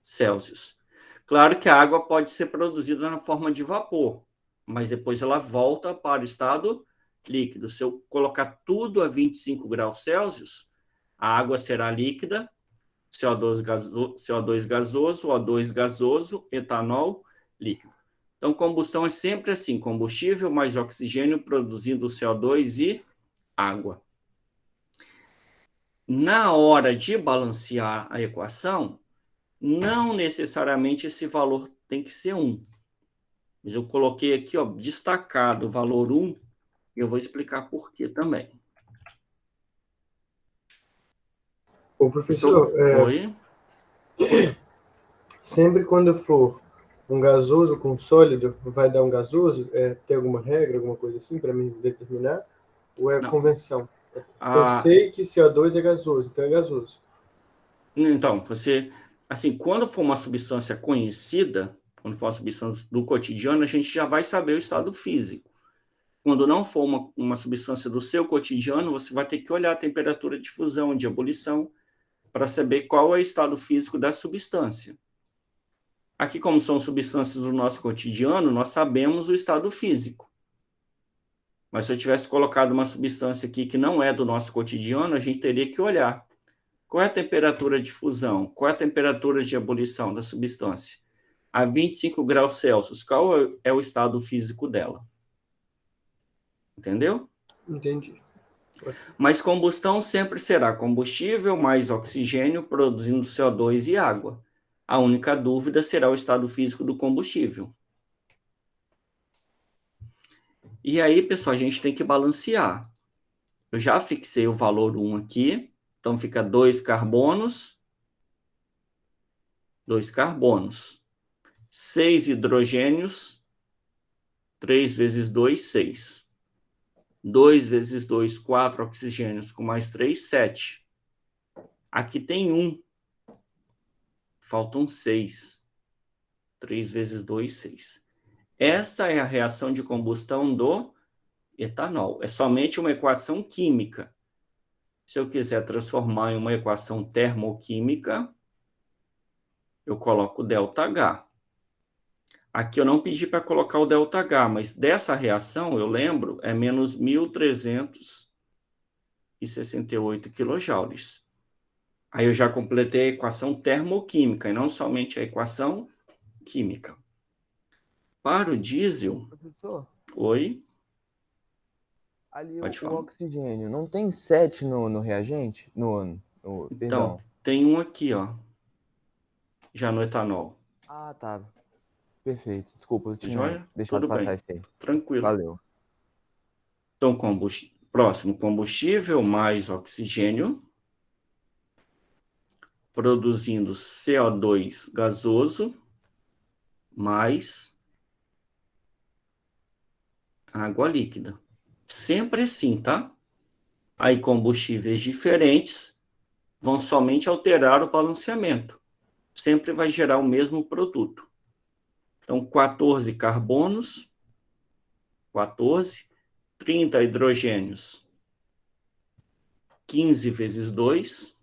Celsius. Claro que a água pode ser produzida na forma de vapor, mas depois ela volta para o estado líquido. Se eu colocar tudo a 25 graus Celsius, a água será líquida, CO2 gasoso, O2 gasoso, etanol líquido. Então, combustão é sempre assim, combustível mais oxigênio produzindo CO2 e água. Na hora de balancear a equação, não necessariamente esse valor tem que ser 1. Mas eu coloquei aqui, ó, destacado o valor 1, e eu vou explicar por quê também. Ô, professor, Oi? sempre quando for um gasoso com sólido, vai dar um gasoso? Tem alguma regra, alguma coisa assim para mim determinar? Ou é Não. convenção? Eu sei que CO2 é gasoso, então é gasoso. Então, assim, quando for uma substância conhecida, quando for uma substância do cotidiano, a gente já vai saber o estado físico. Quando não for uma substância do seu cotidiano, você vai ter que olhar a temperatura de fusão, de ebulição, para saber qual é o estado físico da substância. Aqui, como são substâncias do nosso cotidiano, nós sabemos o estado físico. Mas se eu tivesse colocado uma substância aqui que não é do nosso cotidiano, a gente teria que olhar. Qual é a temperatura de fusão? Qual é a temperatura de ebulição da substância? A 25 graus Celsius, qual é o estado físico dela? Entendeu? Entendi. Mas combustão sempre será combustível mais oxigênio produzindo CO2 e água. A única dúvida será o estado físico do combustível. E aí, pessoal, a gente tem que balancear. Eu já fixei o valor 1 aqui, então fica 2 carbonos, 6 hidrogênios, 3 vezes 2, 6. 2 vezes 2, 4 oxigênios, com mais 3, 7. Aqui tem 1. Faltam 6. 3 vezes 2, 6. Essa é a reação de combustão do etanol. É somente uma equação química. Se eu quiser transformar em uma equação termoquímica, eu coloco ΔH. Aqui eu não pedi para colocar o ΔH, mas dessa reação, eu lembro, é menos 1.368 kJ. Aí eu já completei a equação termoquímica, e não somente a equação química. Para o diesel... Professor, Oi? ali Pode o falar. oxigênio, não tem 7 no reagente? Então, Perdão. tem um aqui, ó. Já no etanol. Ah, tá. Perfeito. Desculpa, eu tinha Joia? deixado Tudo passar bem. isso aí. Tranquilo. Valeu. Então, próximo, combustível mais oxigênio, produzindo CO2 gasoso, mais água líquida. Sempre assim, tá? Aí, combustíveis diferentes vão somente alterar o balanceamento. Sempre vai gerar o mesmo produto. Então, 14 carbonos, 14, 30 hidrogênios, 15 vezes 2,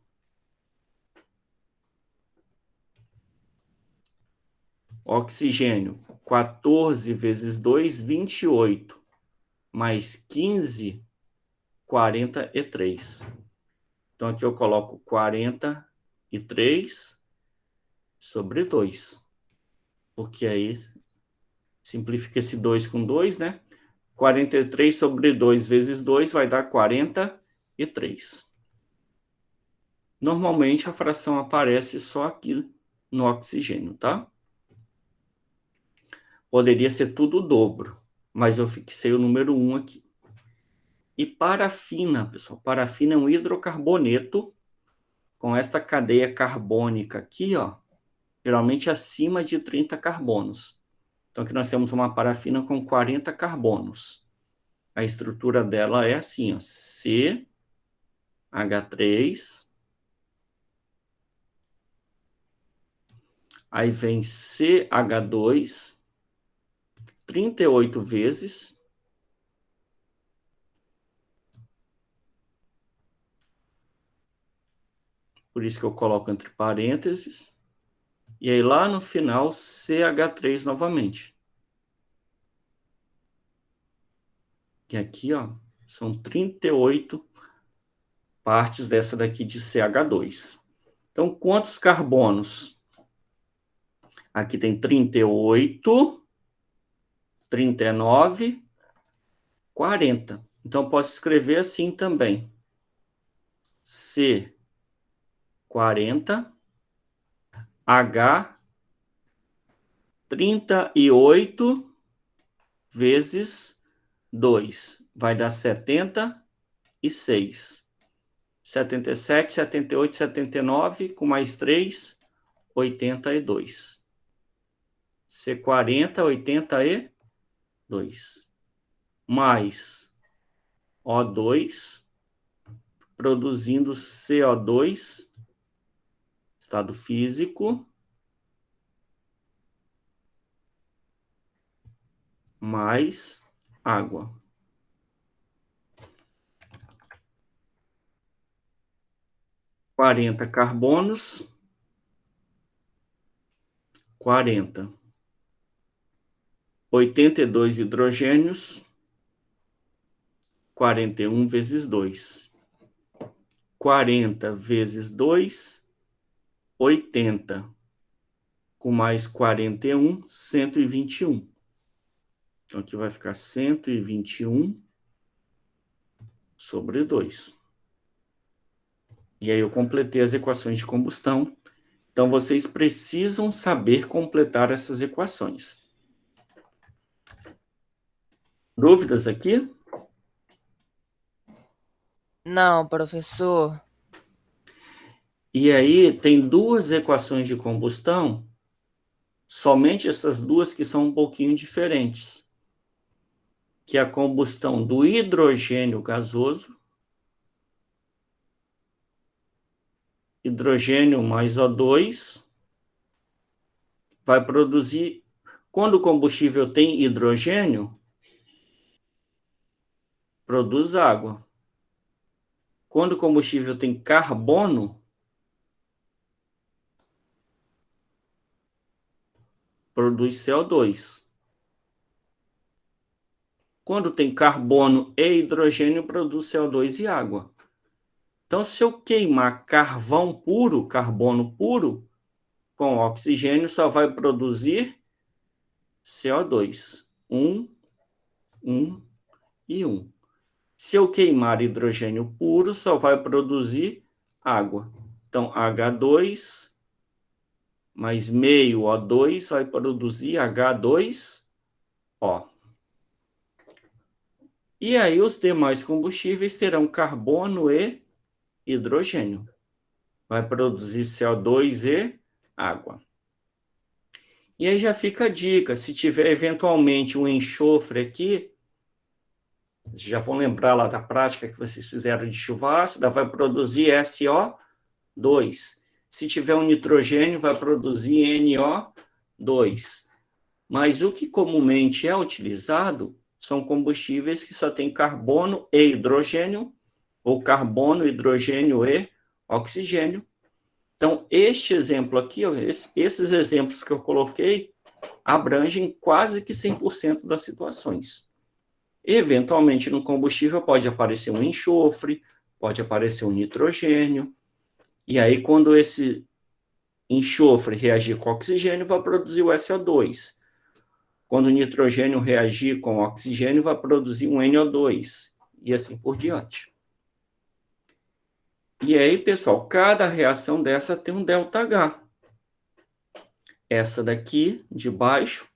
oxigênio, 14 vezes 2, 28, mais 15, 43. Então, aqui eu coloco 43 sobre 2, porque aí simplifica esse 2 com 2, né? 43 sobre 2 vezes 2 vai dar 43. Normalmente, a fração aparece só aqui no oxigênio, tá? Poderia ser tudo o dobro, mas eu fixei o número 1 aqui. E parafina, pessoal, parafina é um hidrocarboneto com esta cadeia carbônica aqui, ó, geralmente acima de 30 carbonos. Então, aqui nós temos uma parafina com 40 carbonos. A estrutura dela é assim, ó, CH3, aí vem CH2, 38 vezes, por isso que eu coloco entre parênteses, e aí lá no final, CH3 novamente. E aqui, ó, são 38 partes dessa daqui de CH2. Então, quantos carbonos? Aqui tem 38, 39, 40. Então, posso escrever assim também. C40, H38 vezes 2. Vai dar 76. 77, 78, 79, com mais 3, 82. C40, 82. Mais O2, produzindo CO2, estado físico, mais água. Quarenta carbonos, 40. 82 hidrogênios, 41 vezes 2. 40 vezes 2, 80. Com mais 41, 121. Então, aqui vai ficar 121 sobre 2. E aí eu completei as equações de combustão. Então, vocês precisam saber completar essas equações. Dúvidas aqui? Não, professor. E aí tem duas equações de combustão, somente essas duas que são um pouquinho diferentes. Que é a combustão do hidrogênio gasoso, hidrogênio mais O2, vai produzir, quando o combustível tem hidrogênio, produz água. Quando o combustível tem carbono, produz CO2. Quando tem carbono e hidrogênio, produz CO2 e água. Então, se eu queimar carvão puro, carbono puro, com oxigênio, só vai produzir CO2. 1 e 1. Se eu queimar hidrogênio puro, só vai produzir água. Então, H2 mais meio O2 vai produzir H2O. E aí, os demais combustíveis terão carbono e hidrogênio. Vai produzir CO2 e água. E aí já fica a dica, se tiver eventualmente um enxofre aqui, já vão lembrar lá da prática que vocês fizeram de chuva ácida, vai produzir SO2. Se tiver um nitrogênio, vai produzir NO2. Mas o que comumente é utilizado são combustíveis que só têm carbono e hidrogênio, ou carbono, hidrogênio e oxigênio. Então, este exemplo aqui, esses exemplos que eu coloquei, abrangem quase que 100% das situações. Eventualmente, no combustível pode aparecer um enxofre, pode aparecer um nitrogênio, e aí, quando esse enxofre reagir com oxigênio, vai produzir o SO2. Quando o nitrogênio reagir com oxigênio, vai produzir um NO2, e assim por diante. E aí, pessoal, cada reação dessa tem um ΔH. Essa daqui, de baixo,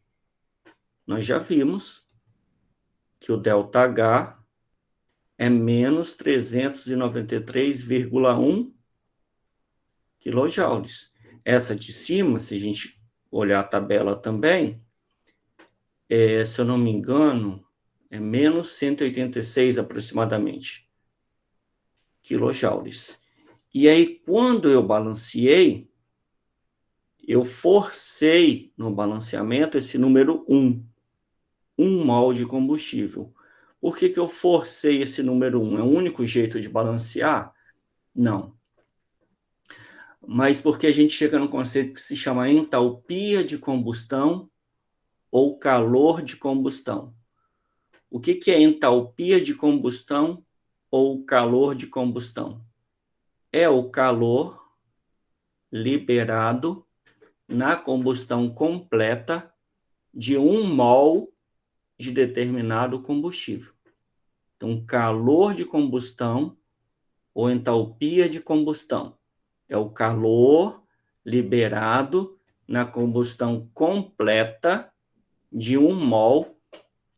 nós já vimos que o ΔH é menos 393,1 quilojoules. Essa de cima, se a gente olhar a tabela também, se eu não me engano, é menos 186 aproximadamente quilojoules. E aí, quando eu balanceei, eu forcei no balanceamento esse número 1 mol de combustível. Por que eu forcei esse número 1? É o único jeito de balancear? Não. Mas porque a gente chega num conceito que se chama entalpia de combustão ou calor de combustão. O que é entalpia de combustão ou calor de combustão? É o calor liberado na combustão completa de 1 mol de determinado combustível. Então, calor de combustão ou entalpia de combustão é o calor liberado na combustão completa de 1 mol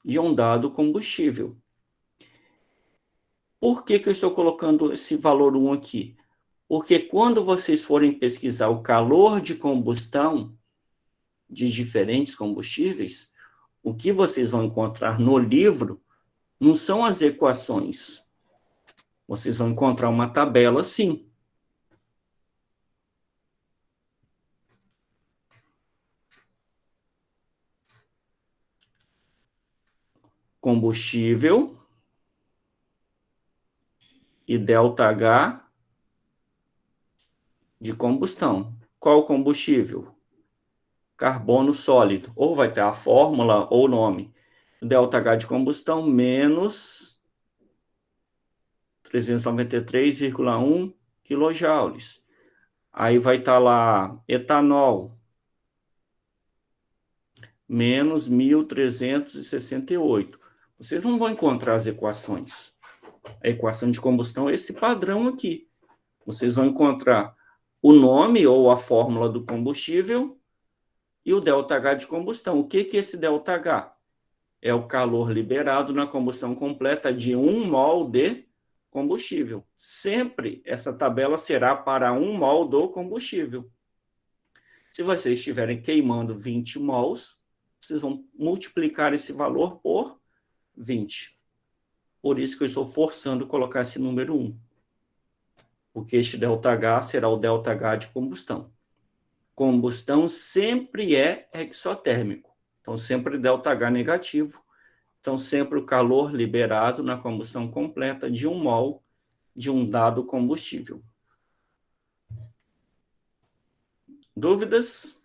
de um dado combustível. Por que eu estou colocando esse valor 1 aqui? Porque quando vocês forem pesquisar o calor de combustão de diferentes combustíveis, o que vocês vão encontrar no livro não são as equações. Vocês vão encontrar uma tabela assim. Combustível e ΔH de combustão. Qual o combustível? Carbono sólido. Ou vai ter a fórmula ou o nome. ΔH de combustão menos 393,1 quilojoules. Aí vai estar lá etanol menos 1.368. Vocês não vão encontrar as equações. A equação de combustão é esse padrão aqui. Vocês vão encontrar o nome ou a fórmula do combustível e o ΔH de combustão. O que é esse ΔH? É o calor liberado na combustão completa de 1 mol de combustível. Sempre essa tabela será para 1 mol do combustível. Se vocês estiverem queimando 20 mols, vocês vão multiplicar esse valor por 20. Por isso que eu estou forçando colocar esse número 1. Porque este ΔH será o ΔH de combustão. Combustão sempre é exotérmico. Então, sempre ΔH negativo. Então, sempre o calor liberado na combustão completa de 1 mol de um dado combustível. Dúvidas?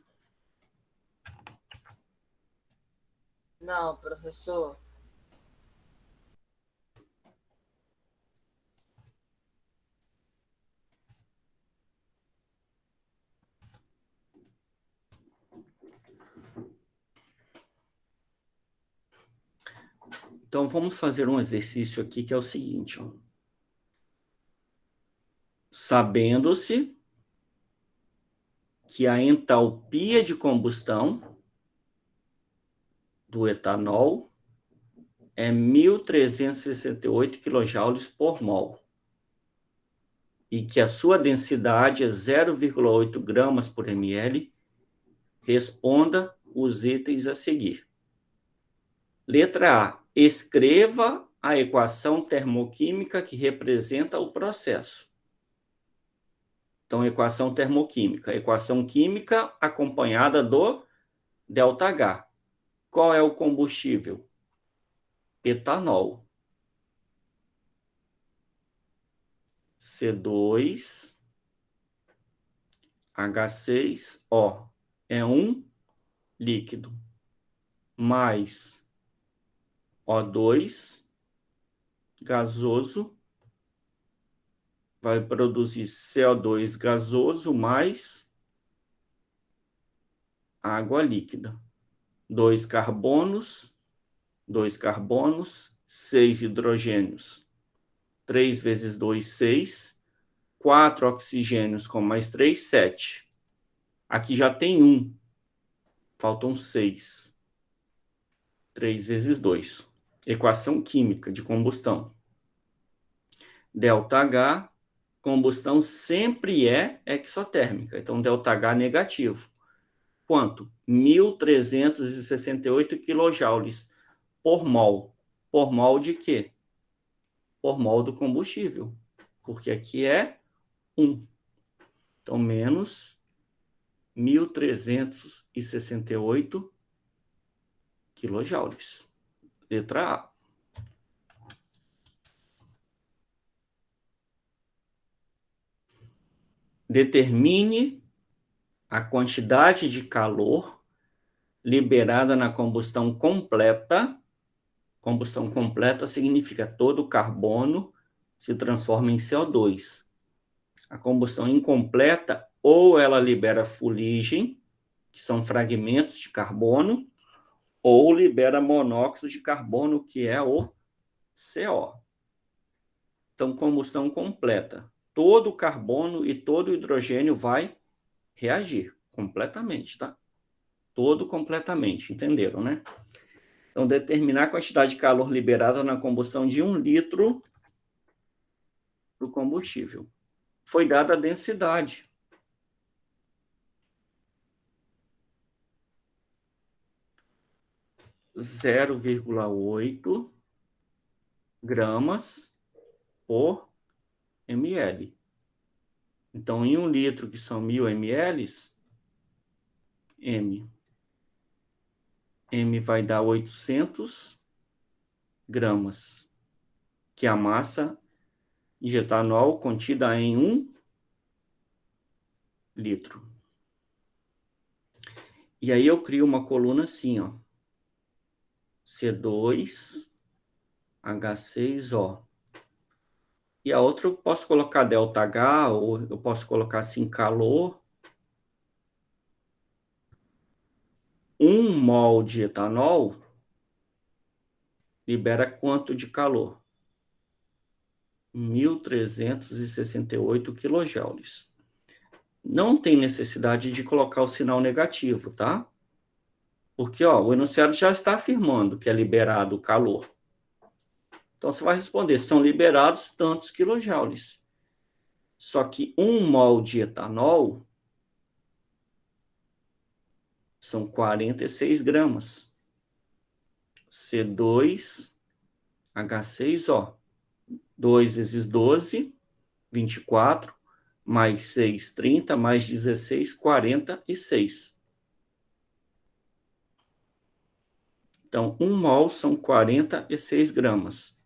Não, professor. Então, vamos fazer um exercício aqui que é o seguinte. Ó. Sabendo-se que a entalpia de combustão do etanol é 1.368 kJ por mol e que a sua densidade é 0,8 gramas por ml, responda os itens a seguir. Letra A. Escreva a equação termoquímica que representa o processo. Então, equação termoquímica. Equação química acompanhada do ΔH. Qual é o combustível? Etanol. C2H6O é um líquido, mais O2 gasoso, vai produzir CO2 gasoso mais água líquida. 2 carbonos, 6 hidrogênios. 3 vezes 2, 6. 4 oxigênios com mais 3, 7. Aqui já tem 1. Faltam 6. 3 vezes 2. Equação química de combustão. ΔH, combustão sempre é exotérmica. Então, ΔH negativo. Quanto? 1.368 quilojoules por mol. Por mol de quê? Por mol do combustível. Porque aqui é 1. Então, menos 1.368 quilojoules. Letra A. Determine a quantidade de calor liberada na combustão completa. Combustão completa significa todo o carbono se transforma em CO2. A combustão incompleta, ou ela libera fuligem, que são fragmentos de carbono, ou libera monóxido de carbono, que é o CO. Então, combustão completa. Todo o carbono e todo o hidrogênio vai reagir completamente, tá? Todo completamente, entenderam, né? Então, determinar a quantidade de calor liberada na combustão de 1 litro do combustível. Foi dada a densidade. Zero vírgula 8 gramas por ml. Então, em 1 litro, que são 1.000 ml, M vai dar 800 gramas, que é a massa de etanol contida em 1 litro. E aí eu crio uma coluna assim, ó. C2H6O. E a outra eu posso colocar ΔH, ou eu posso colocar assim, calor. 1 mol de etanol libera quanto de calor? 1.368 quilojoules. Não tem necessidade de colocar o sinal negativo, tá? Porque, ó, o enunciado já está afirmando que é liberado o calor. Então, você vai responder, são liberados tantos quilojoules. Só que 1 mol de etanol são 46 gramas. C2H6O. 2 vezes 12, 24, mais 6, 30, mais 16, 46. Então, 1 mol são 46 gramas.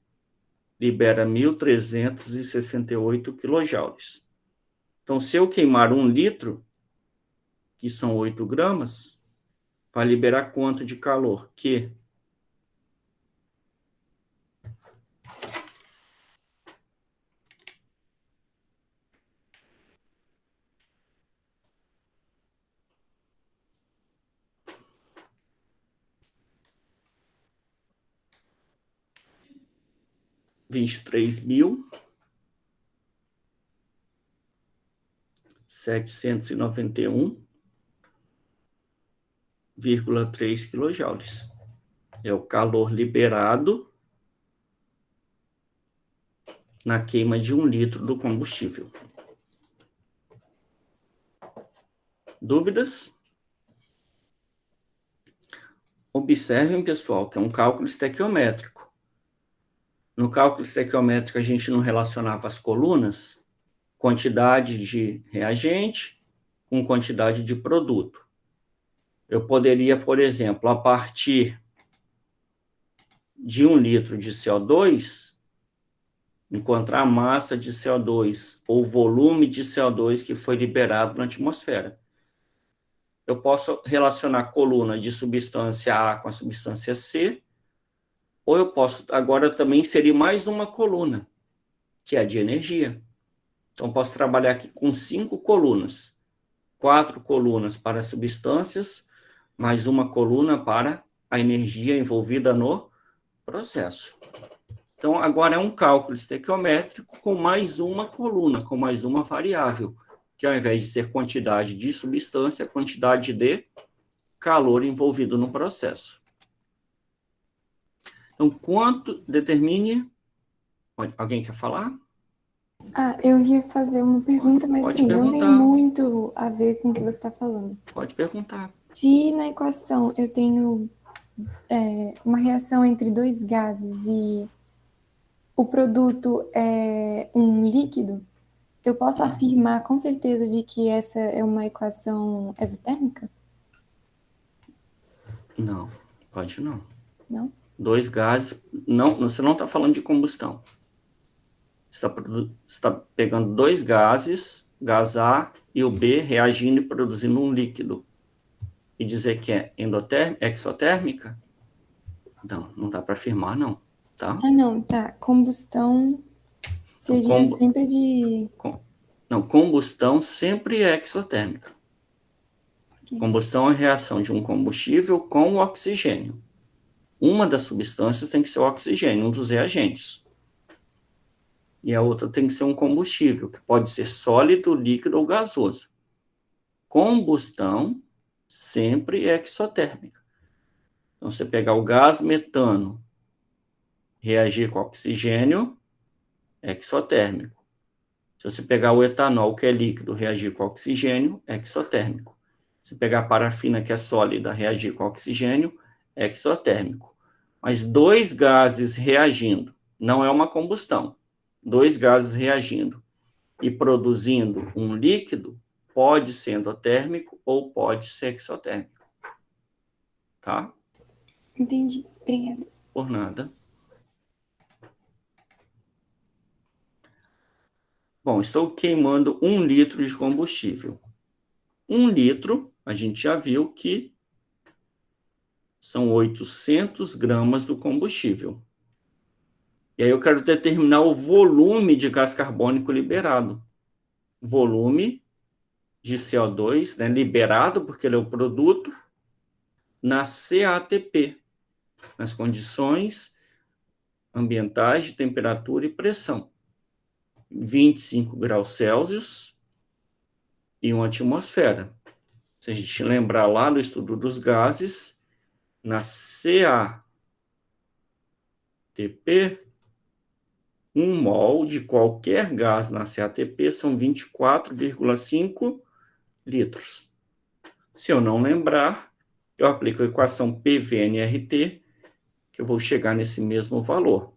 Libera 1.368 quilojoules. Então, se eu queimar 1 litro, que são 8 gramas, vai liberar quanto de calor? Q. $23.791,3 quilojoules. É o calor liberado na queima de 1 litro do combustível. Dúvidas? Observem, pessoal, que é um cálculo estequiométrico. No cálculo estequiométrico, a gente não relacionava as colunas, quantidade de reagente com quantidade de produto. Eu poderia, por exemplo, a partir de 1 litro de CO2, encontrar a massa de CO2 ou volume de CO2 que foi liberado na atmosfera. Eu posso relacionar a coluna de substância A com a substância C, ou eu posso agora também inserir mais uma coluna, que é a de energia. Então, posso trabalhar aqui com 5 colunas. 4 colunas para substâncias, mais uma coluna para a energia envolvida no processo. Então, agora é um cálculo estequiométrico com mais uma coluna, com mais uma variável, que ao invés de ser quantidade de substância, é quantidade de calor envolvido no processo. Então, quanto determine... Alguém quer falar? Eu ia fazer uma pergunta, mas Pode assim, não tem perguntar. muito a ver com o que você está falando. Pode perguntar. Se na equação eu tenho uma reação entre dois gases e o produto é um líquido, eu posso afirmar com certeza de que essa é uma equação exotérmica? Não, pode não. Não? Dois gases... Não, você não está falando de combustão. Você está pegando dois gases, gás A e o B, reagindo e produzindo um líquido. E dizer que é exotérmica? Não dá para afirmar, não. Tá? Não, tá. Combustão seria sempre de... Não, combustão sempre é exotérmica. Ok. Combustão é a reação de um combustível com o oxigênio. Uma das substâncias tem que ser o oxigênio, um dos reagentes. E a outra tem que ser um combustível, que pode ser sólido, líquido ou gasoso. Combustão sempre é exotérmica. Então, você pegar o gás metano, reagir com oxigênio, é exotérmico. Se você pegar o etanol, que é líquido, reagir com oxigênio, é exotérmico. Se pegar a parafina, que é sólida, reagir com oxigênio, é exotérmico. Mas dois gases reagindo, não é uma combustão. Dois gases reagindo e produzindo um líquido, pode ser endotérmico ou pode ser exotérmico. Tá? Entendi. Obrigada. Por nada. Bom, estou queimando 1 litro de combustível. 1 litro, a gente já viu que são 800 gramas do combustível. E aí eu quero determinar o volume de gás carbônico liberado. Volume de CO2, né, liberado, porque ele é o produto, na CATP, nas condições ambientais de temperatura e pressão. 25 graus Celsius e uma atmosfera. Se a gente lembrar lá do estudo dos gases, na CATP, 1 mol de qualquer gás na CATP são 24,5 litros. Se eu não lembrar, eu aplico a equação PV-nRT, que eu vou chegar nesse mesmo valor.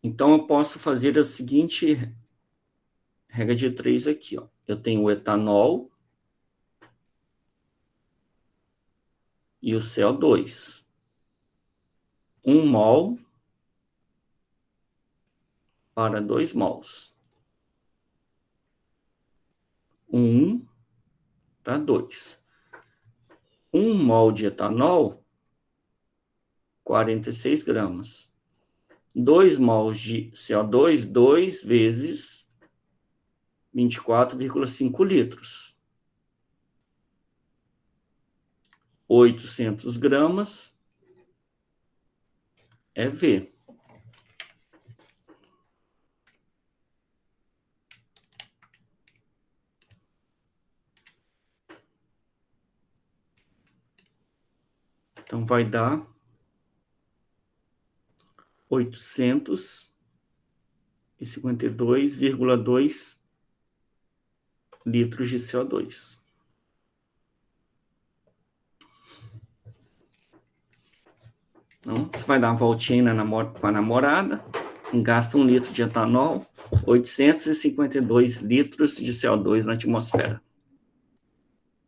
Então, eu posso fazer a seguinte regra de 3 aqui. Ó. Eu tenho o etanol e o CO2. 1 mol para 2 mols. 1 para 2. 1 mol de etanol, 46 gramas. 2 mols de CO2, 2 vezes 24,5 litros. 800 gramas é V. Então, vai dar 852,2 litros de CO2. Então, você vai dar uma voltinha com a namorada, gasta 1 litro de etanol, 852 litros de CO2 na atmosfera.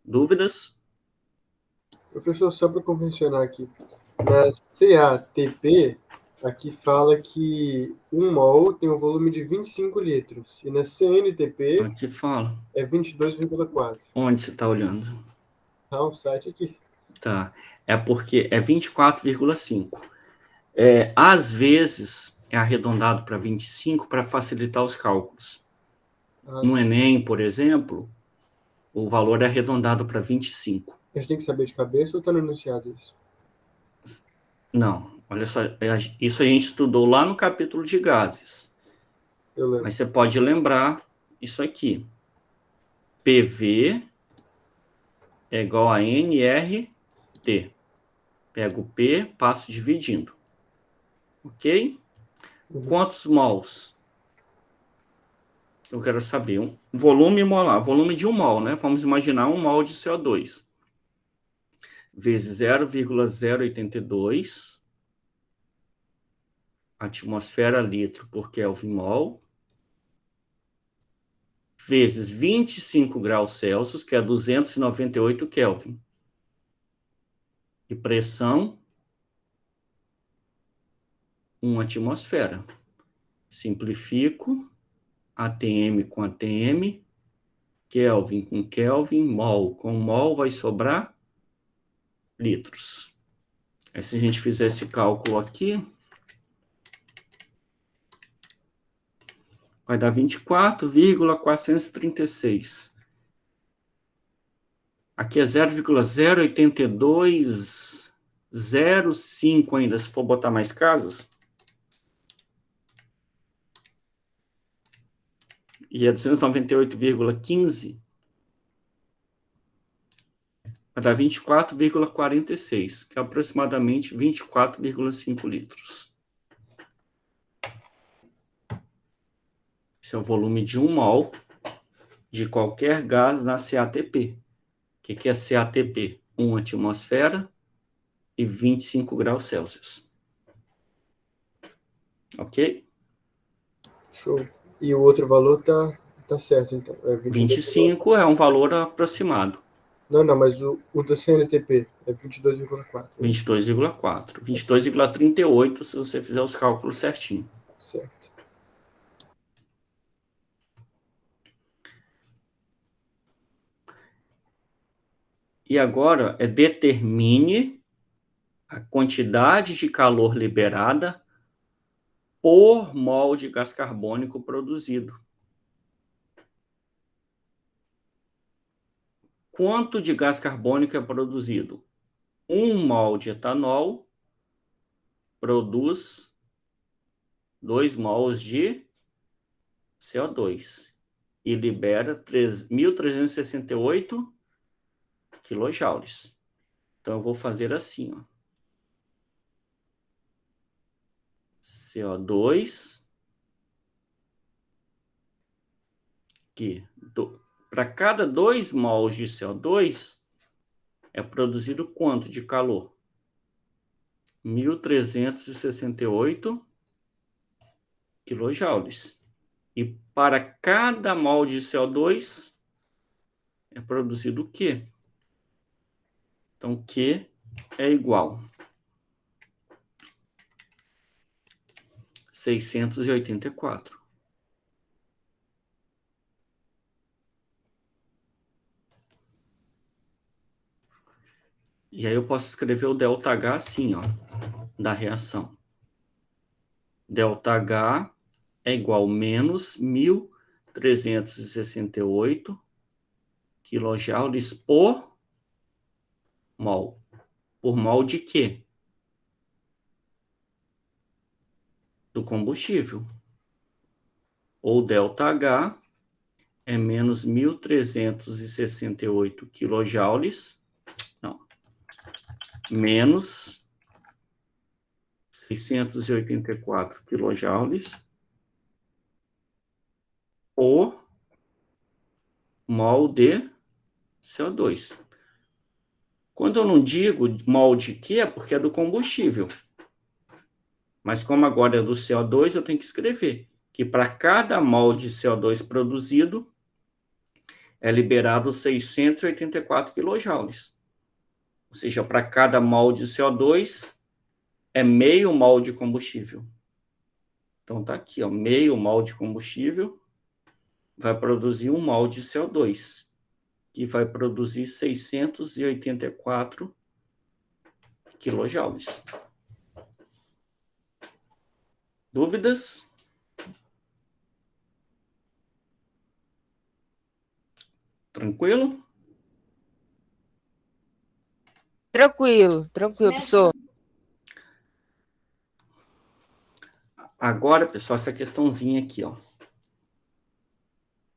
Dúvidas? Professor, só para convencionar aqui, na CATP, aqui fala que 1 mol tem um volume de 25 litros, e na CNTP Aqui fala. é 22,4. Onde você está olhando? Tá um site aqui. Tá. É porque é 24,5. Às vezes, é arredondado para 25 para facilitar os cálculos. No Enem, por exemplo, o valor é arredondado para 25. A gente tem que saber de cabeça ou está no enunciado isso? Não, olha só, isso a gente estudou lá no capítulo de gases. Eu lembro. Mas você pode lembrar isso aqui. PV é igual a nRT. Pego o P, passo dividindo. Ok? Quantos mols? Eu quero saber. Volume molar. Volume de 1 mol, né? Vamos imaginar 1 mol de CO2. Vezes 0,082 atmosfera litro por Kelvin mol. Vezes 25 graus Celsius, que é 298 Kelvin. E pressão, 1 atmosfera. Simplifico. ATM com ATM. Kelvin com Kelvin. Mol com mol vai sobrar litros. Aí, se a gente fizer esse cálculo aqui, vai dar 24,436. Aqui é 0,08205 ainda, se for botar mais casas. E é 298,15. Vai dar 24,46, que é aproximadamente 24,5 litros. Esse é o volume de 1 mol de qualquer gás na CATP. O que é CATP? 1 atmosfera e 25 graus Celsius. Ok? Show. E o outro valor tá certo, então. É 25 é um valor aproximado. Não, mas o do CNTP é 22,4. 22,4. 22,38 se você fizer os cálculos certinho. Certo. E agora determine a quantidade de calor liberada por mol de gás carbônico produzido. Quanto de gás carbônico é produzido? 1 mol de etanol produz 2 mols de CO2 e libera 1.368 quilojoules. Então, eu vou fazer assim, ó. CO2, que para cada 2 mols de CO2, é produzido quanto de calor? 1.368 quilojoules. E para cada mol de CO2, é produzido o quê? Então, Q é igual a 684. E aí eu posso escrever o ΔH assim, ó, da reação. ΔH é igual a menos 1.368 quilojoules por mol. Por mol de quê? Do combustível. Ou ΔH é menos 1.368 quilojoules. Não. Menos 684 quilojoules por mol de CO2. Quando eu não digo mol de quê, é porque é do combustível. Mas como agora é do CO2, eu tenho que escrever que para cada mol de CO2 produzido, é liberado 684 quilojoules. Ou seja, para cada mol de CO2, é meio mol de combustível. Então, tá aqui, ó, meio mol de combustível vai produzir 1 mol de CO2, que vai produzir 684 quilojoules. Dúvidas? Tranquilo? Tranquilo, professor. Agora, pessoal, essa questãozinha aqui, ó.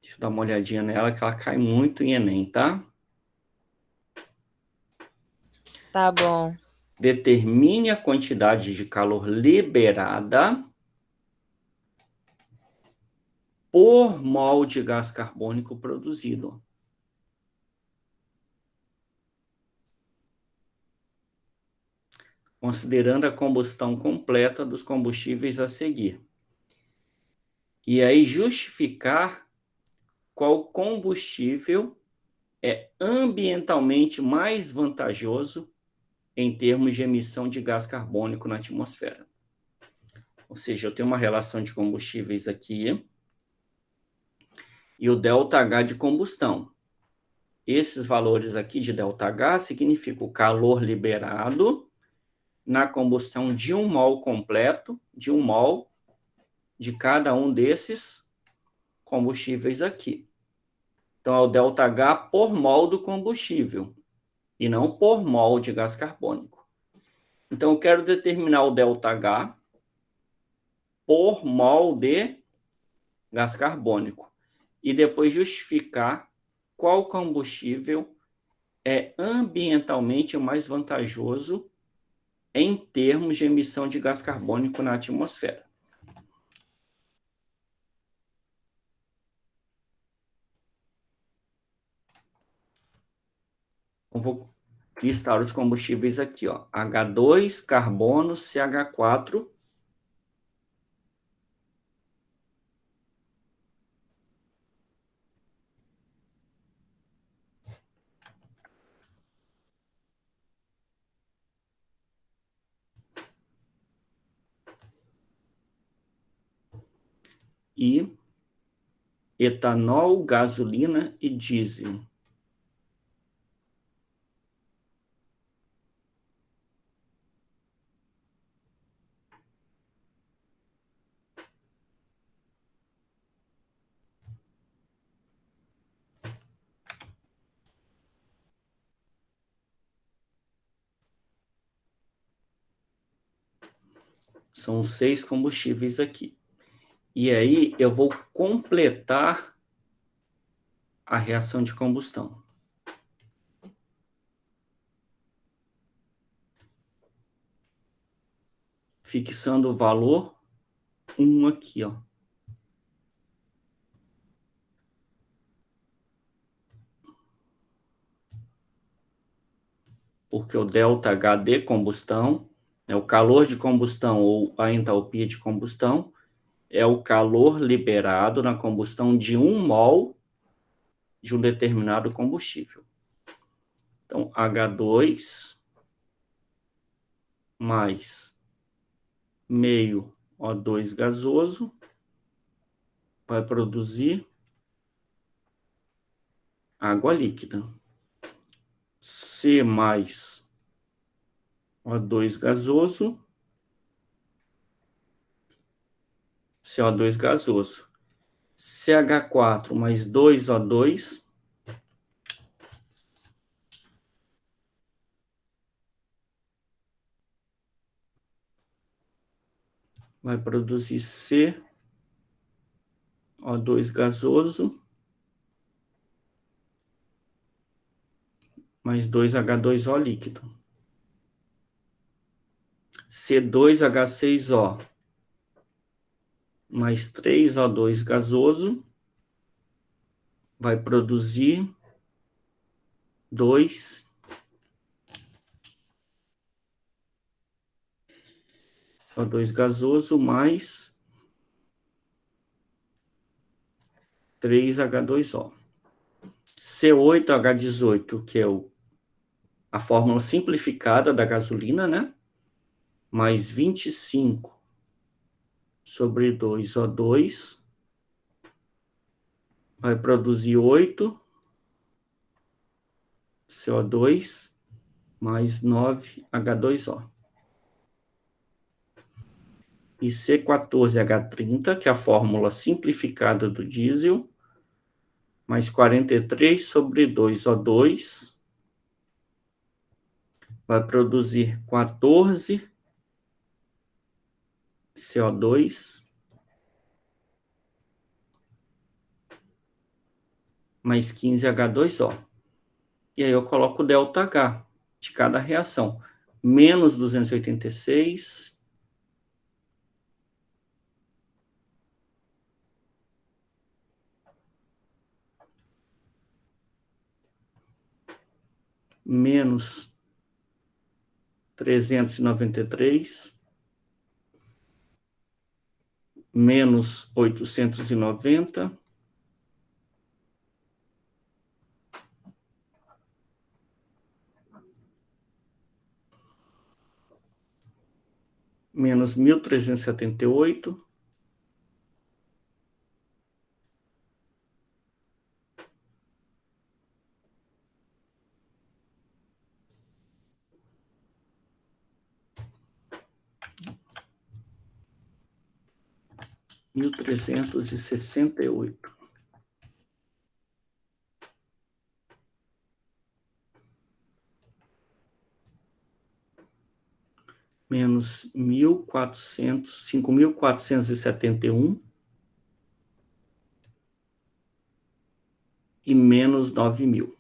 Deixa eu dar uma olhadinha nela, que ela cai muito em Enem, tá? Tá bom. Determine a quantidade de calor liberada por mol de gás carbônico produzido. Considerando a combustão completa dos combustíveis a seguir. E aí justificar qual combustível é ambientalmente mais vantajoso em termos de emissão de gás carbônico na atmosfera. Ou seja, eu tenho uma relação de combustíveis aqui e o ΔH de combustão. Esses valores aqui de ΔH significam o calor liberado na combustão de um mol completo, de um mol de cada um desses combustíveis aqui. Então, é o ΔH por mol do combustível, e não por mol de gás carbônico. Então, eu quero determinar o ΔH por mol de gás carbônico, e depois justificar qual combustível é ambientalmente mais vantajoso em termos de emissão de gás carbônico na atmosfera. Eu vou listar os combustíveis aqui, ó. H2, carbono, CH4. E etanol, gasolina e diesel. São 6 combustíveis aqui. E aí eu vou completar a reação de combustão. Fixando o valor 1 aqui, ó. Porque o ΔH de combustão, é o calor de combustão ou a entalpia de combustão, é o calor liberado na combustão de 1 mol de um determinado combustível. Então, H2 mais meio O2 gasoso vai produzir água líquida. C mais O2 gasoso, CO2 gasoso. CH4 mais 2O2 vai produzir CO2 gasoso mais 2H2O líquido. C2H6O mais 3O2 gasoso vai produzir 2 CO2 gasoso mais 3H2O. C8H18, que é a fórmula simplificada da gasolina, né? Mais 25 sobre 2O2 vai produzir 8 CO2 mais 9H2O. E C14H30, que é a fórmula simplificada do diesel, mais 43 sobre 2O2 vai produzir 14 CO2 mais 15H2O. E aí eu coloco o ΔH. de cada reação. Menos 286. Menos 393. Menos 890. Menos 1.378. Mil trezentos e sessenta e oito. Menos 5.471 e menos 9.000.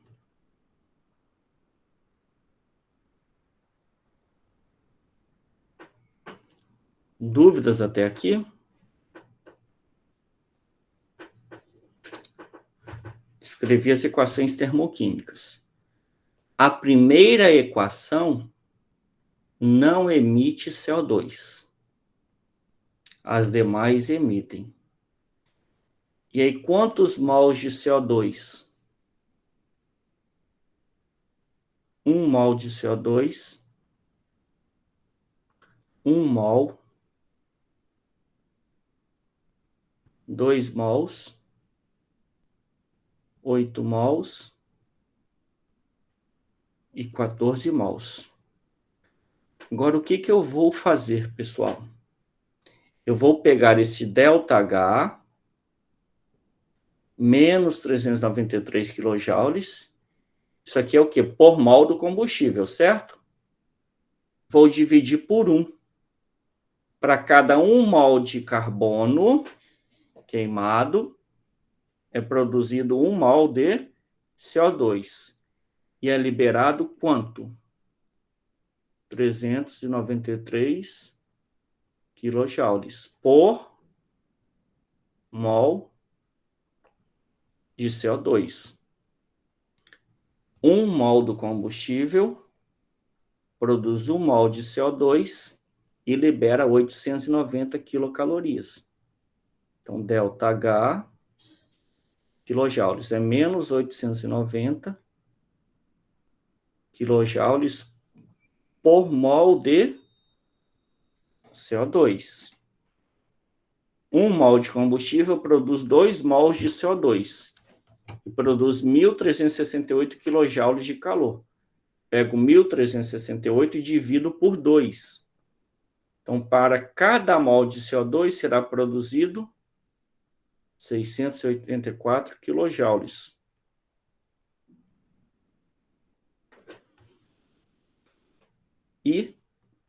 Dúvidas até aqui? Escrevi as equações termoquímicas. A primeira equação não emite CO2. As demais emitem. E aí, quantos mols de CO2? 1 mol de CO2. 1 mol. 2 mols. 8 mols. E 14 mols. Agora, o que eu vou fazer, pessoal? Eu vou pegar esse ΔH, menos 393 kJ. Isso aqui é o quê? Por mol do combustível, certo? Vou dividir por 1. Para cada 1 mol de carbono queimado, é produzido 1 mol de CO2. E é liberado quanto? 393 quilojoules por mol de CO2. 1 mol do combustível produz 1 mol de CO2 e libera 890 quilocalorias. Então, ΔH, quilojoules, é menos 890 quilojoules por mol de CO2. 1 mol de combustível produz 2 mols de CO2 e produz 1.368 quilojoules de calor. Pego 1.368 e divido por 2. Então, para cada mol de CO2 será produzido 684 quilojoules. E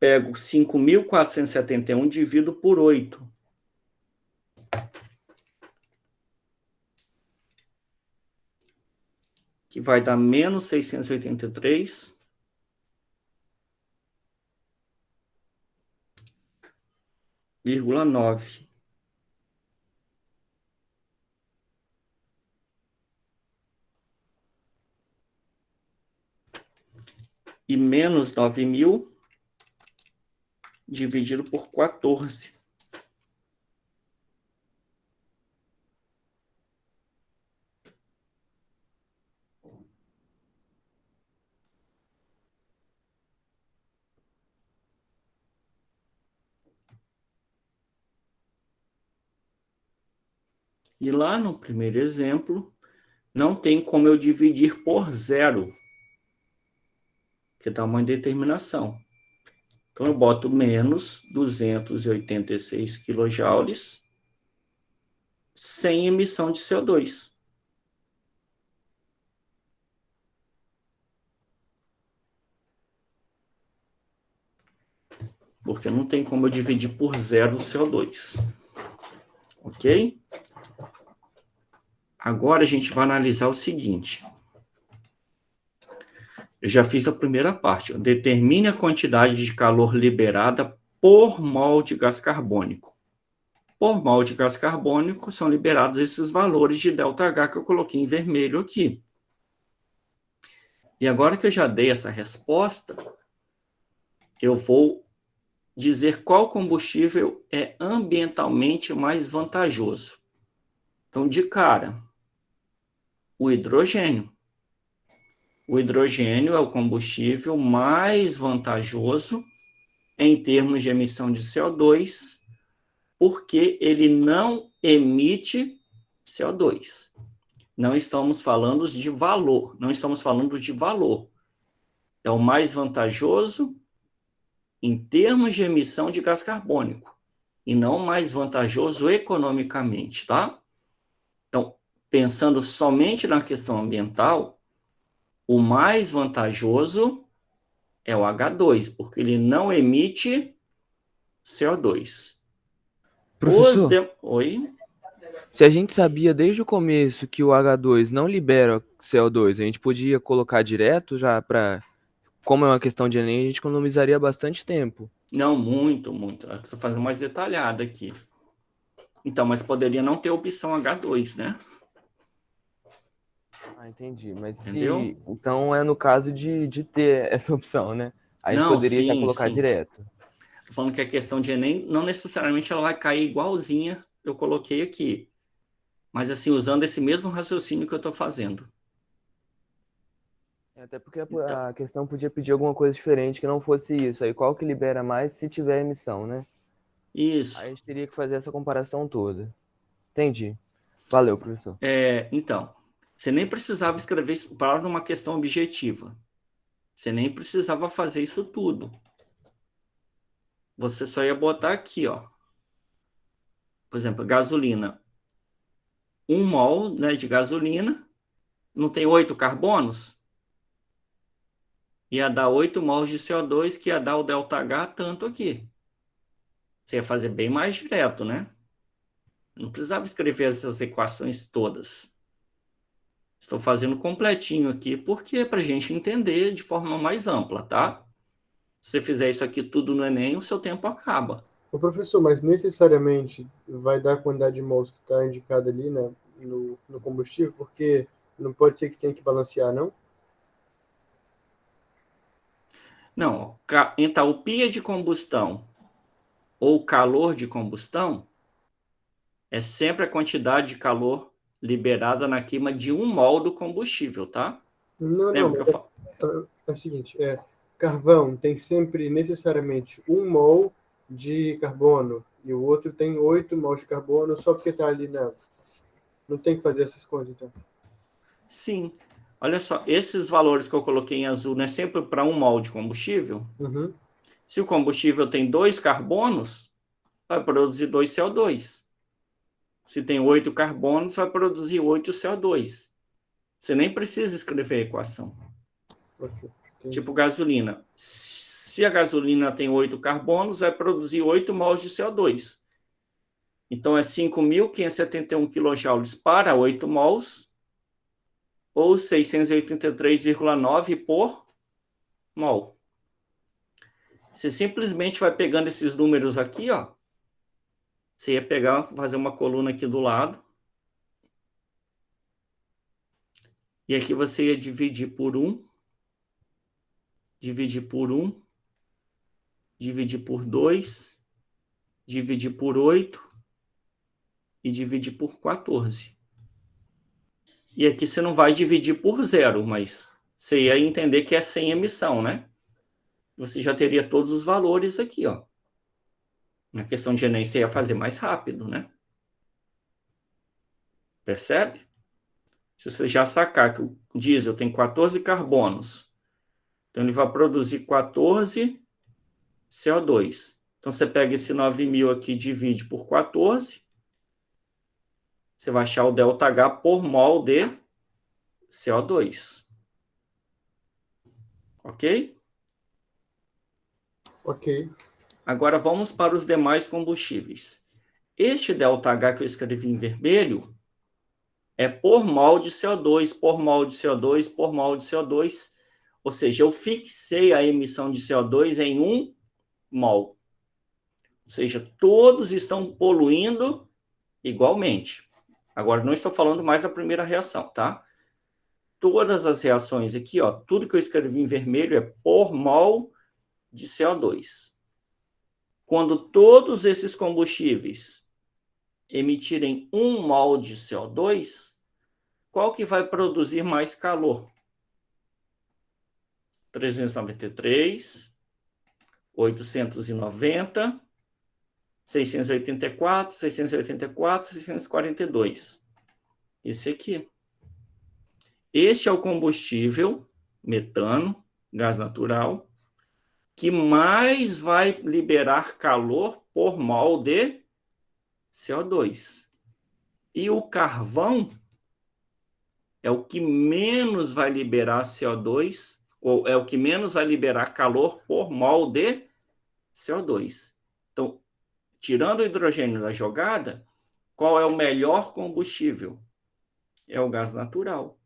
pego 5.471 e divido por 8. Que vai dar menos 683,9. E menos 9.000 dividido por 14. E lá no primeiro exemplo, não tem como eu dividir por 0, que dá uma indeterminação. Então, eu boto menos 286 quilojoules sem emissão de CO2. Porque não tem como eu dividir por 0 o CO2. Ok? Agora a gente vai analisar o seguinte. Eu já fiz a primeira parte. Ó. Determine a quantidade de calor liberada por mol de gás carbônico. Por mol de gás carbônico são liberados esses valores de ΔH que eu coloquei em vermelho aqui. E agora que eu já dei essa resposta, eu vou dizer qual combustível é ambientalmente mais vantajoso. Então, de cara, o hidrogênio. O hidrogênio é o combustível mais vantajoso em termos de emissão de CO2, porque ele não emite CO2. Não estamos falando de valor, É o mais vantajoso em termos de emissão de gás carbônico, e não mais vantajoso economicamente, tá? Então, pensando somente na questão ambiental, o mais vantajoso é o H2, porque ele não emite CO2. Professor, Oi? se a gente sabia desde o começo que o H2 não libera CO2, a gente podia colocar direto já para... Como é uma questão de Enem, a gente economizaria bastante tempo. Não, muito. Estou fazendo mais detalhado aqui. Então, mas poderia não ter opção H2, né? Ah, entendi. Mas Entendeu? então é no caso de ter essa opção, né? A gente Não, poderia já sim, colocar sim. direto. Tô falando que a questão de Enem, não necessariamente ela vai cair igualzinha eu coloquei aqui. Mas assim, usando esse mesmo raciocínio que eu estou fazendo. Até porque Então, a questão podia pedir alguma coisa diferente que não fosse isso. Aí qual que libera mais se tiver emissão, né? isso. Aí a gente teria que fazer essa comparação toda. Entendi. Valeu, professor. Então, você nem precisava escrever isso para uma questão objetiva. Você nem precisava fazer isso tudo. Você só ia botar aqui, ó. Por exemplo, gasolina. 1 mol, né, de gasolina, não tem 8 carbonos? Ia dar 8 mols de CO2, que ia dar o ΔH tanto aqui. Você ia fazer bem mais direto, né? Não precisava escrever essas equações todas. Estou fazendo completinho aqui, porque é para a gente entender de forma mais ampla, tá? Se você fizer isso aqui tudo no Enem, o seu tempo acaba. Ô, professor, mas necessariamente vai dar a quantidade de mols que está indicada ali, né, no combustível, porque não pode ser que tenha que balancear, não? Não, entalpia de combustão ou calor de combustão é sempre a quantidade de calor liberada na queima de 1 mol do combustível, tá? Não, Lembra que eu falo? é o seguinte, carvão tem sempre necessariamente 1 mol de carbono e o outro tem 8 mols de carbono só porque está ali, não tem que fazer essas contas, então. Sim. Olha só, esses valores que eu coloquei em azul não é sempre para 1 mol de combustível? Uhum. Se o combustível tem 2 carbonos, vai produzir 2 CO2. Se tem 8 carbonos, vai produzir 8 CO2. Você nem precisa escrever a equação. Okay. Tipo gasolina. Se a gasolina tem 8 carbonos, vai produzir 8 mols de CO2. Então, é 5.571 kJ para 8 mols, ou 683,9 por mol. Você simplesmente vai pegando esses números aqui, ó. Você ia pegar, fazer uma coluna aqui do lado. E aqui você ia dividir por 1. Dividir por 1. Dividir por 2. Dividir por 8. E dividir por 14. E aqui você não vai dividir por 0, mas você ia entender que é sem emissão, né? Você já teria todos os valores aqui, ó. Na questão de Enem, você ia fazer mais rápido, né? Percebe? Se você já sacar que o diesel tem 14 carbonos, então ele vai produzir 14 CO2. Então você pega esse 9.000 aqui e divide por 14, você vai achar o ΔH por mol de CO2. Ok? Ok. Agora vamos para os demais combustíveis. Este ΔH que eu escrevi em vermelho é por mol de CO2, por mol de CO2, por mol de CO2. Ou seja, eu fixei a emissão de CO2 em 1 mol. Ou seja, todos estão poluindo igualmente. Agora, não estou falando mais da primeira reação, tá? Todas as reações aqui, ó, tudo que eu escrevi em vermelho é por mol de CO2. Quando todos esses combustíveis emitirem 1 mol de CO2, qual que vai produzir mais calor? 393, 890, 684, 684, 642. Esse aqui. Este é o combustível, metano, gás natural, que mais vai liberar calor por mol de CO2. E o carvão é o que menos vai liberar CO2, ou é o que menos vai liberar calor por mol de CO2. Então, tirando o hidrogênio da jogada, qual é o melhor combustível? É o gás natural.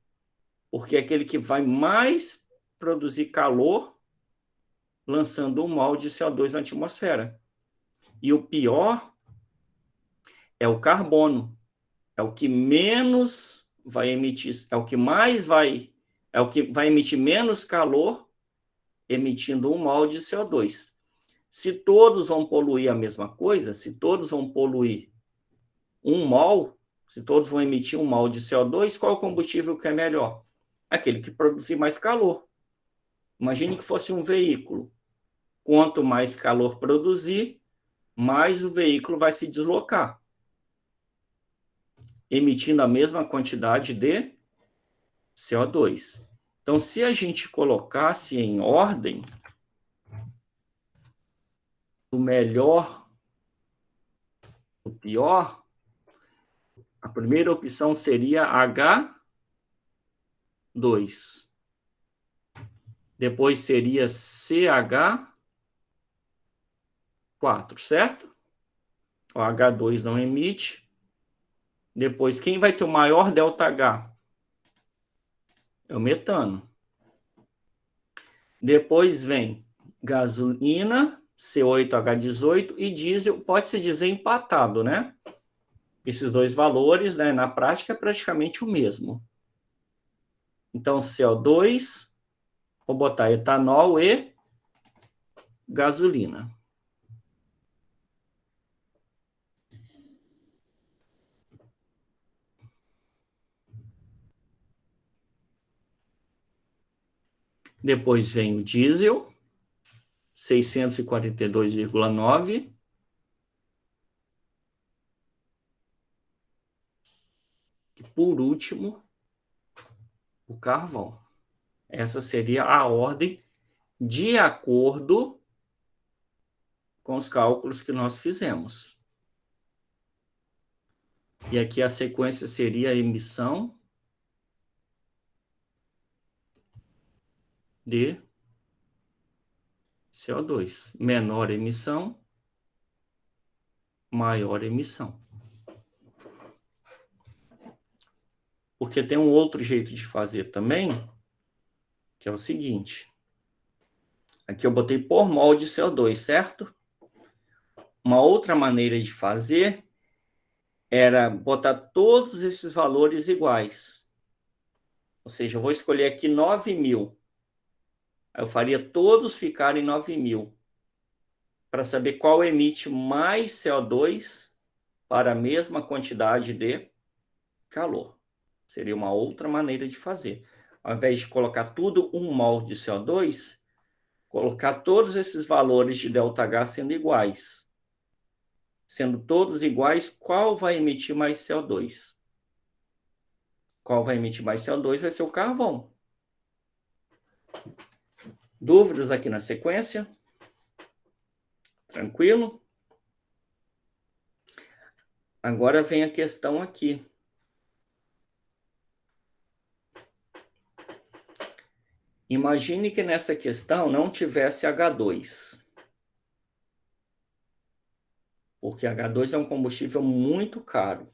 Porque é aquele que vai mais produzir calor lançando 1 mol de CO2 na atmosfera. E o pior é o carbono. É o que menos vai emitir, é o que vai emitir menos calor, emitindo 1 mol de CO2. Se todos vão poluir a mesma coisa, se todos vão poluir 1 mol, se todos vão emitir 1 mol de CO2, qual é o combustível que é melhor? Aquele que produzir mais calor. Imagine que fosse um veículo. Quanto mais calor produzir, mais o veículo vai se deslocar, emitindo a mesma quantidade de CO2. Então, se a gente colocasse em ordem, o melhor, o pior, a primeira opção seria H2. Depois seria CH4, certo? O H2 não emite. Depois, quem vai ter o maior ΔH? É o metano. Depois vem gasolina, C8H18 e diesel, pode-se dizer empatado, né? Esses dois valores, né, na prática, é praticamente o mesmo. Então, CO2, vou botar etanol e gasolina. Depois vem o diesel, 642,9. E por último, o carvão. Essa seria a ordem de acordo com os cálculos que nós fizemos. E aqui a sequência seria a emissão de CO2. Menor emissão, maior emissão. Porque tem um outro jeito de fazer também, que é o seguinte. Aqui eu botei por mol de CO2, certo? Uma outra maneira de fazer era botar todos esses valores iguais. Ou seja, eu vou escolher aqui 9.000. Eu faria todos ficarem 9.000. Para saber qual emite mais CO2 para a mesma quantidade de calor. Seria uma outra maneira de fazer. Ao invés de colocar tudo 1 mol de CO2, colocar todos esses valores de ΔH sendo iguais. Sendo todos iguais, qual vai emitir mais CO2? Qual vai emitir mais CO2 vai ser o carvão. Dúvidas aqui na sequência? Tranquilo? Agora vem a questão aqui. Imagine que nessa questão não tivesse H2. Porque H2 é um combustível muito caro.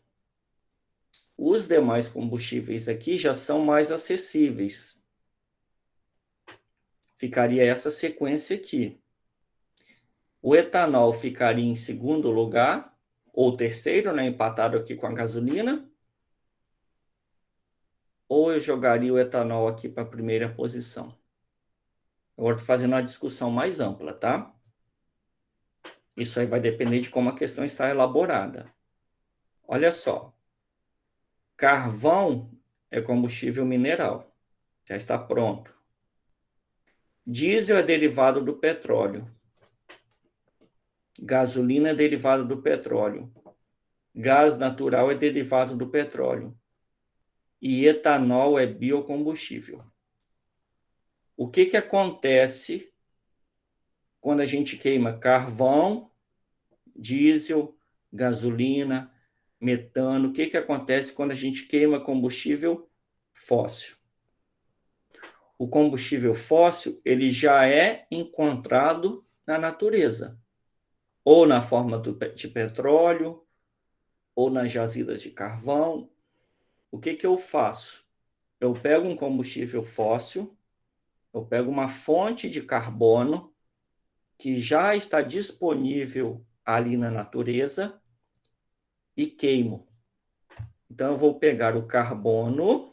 Os demais combustíveis aqui já são mais acessíveis. ficaria essa sequência aqui. O etanol ficaria em segundo lugar, ou terceiro, né, empatado aqui com a gasolina. Ou eu jogaria o etanol aqui para a primeira posição. Agora estou fazendo uma discussão mais ampla, tá? Isso aí vai depender de como a questão está elaborada. Olha só. Carvão é combustível mineral. Já está pronto. Diesel é derivado do petróleo. Gasolina é derivado do petróleo. Gás natural é derivado do petróleo. E etanol é biocombustível. O que acontece quando a gente queima carvão, diesel, gasolina, metano? O que acontece quando a gente queima combustível fóssil? O combustível fóssil, ele já é encontrado na natureza, ou na forma de petróleo, ou nas jazidas de carvão. O que eu faço? Eu pego um combustível fóssil, eu pego uma fonte de carbono que já está disponível ali na natureza e queimo. Então, eu vou pegar o carbono,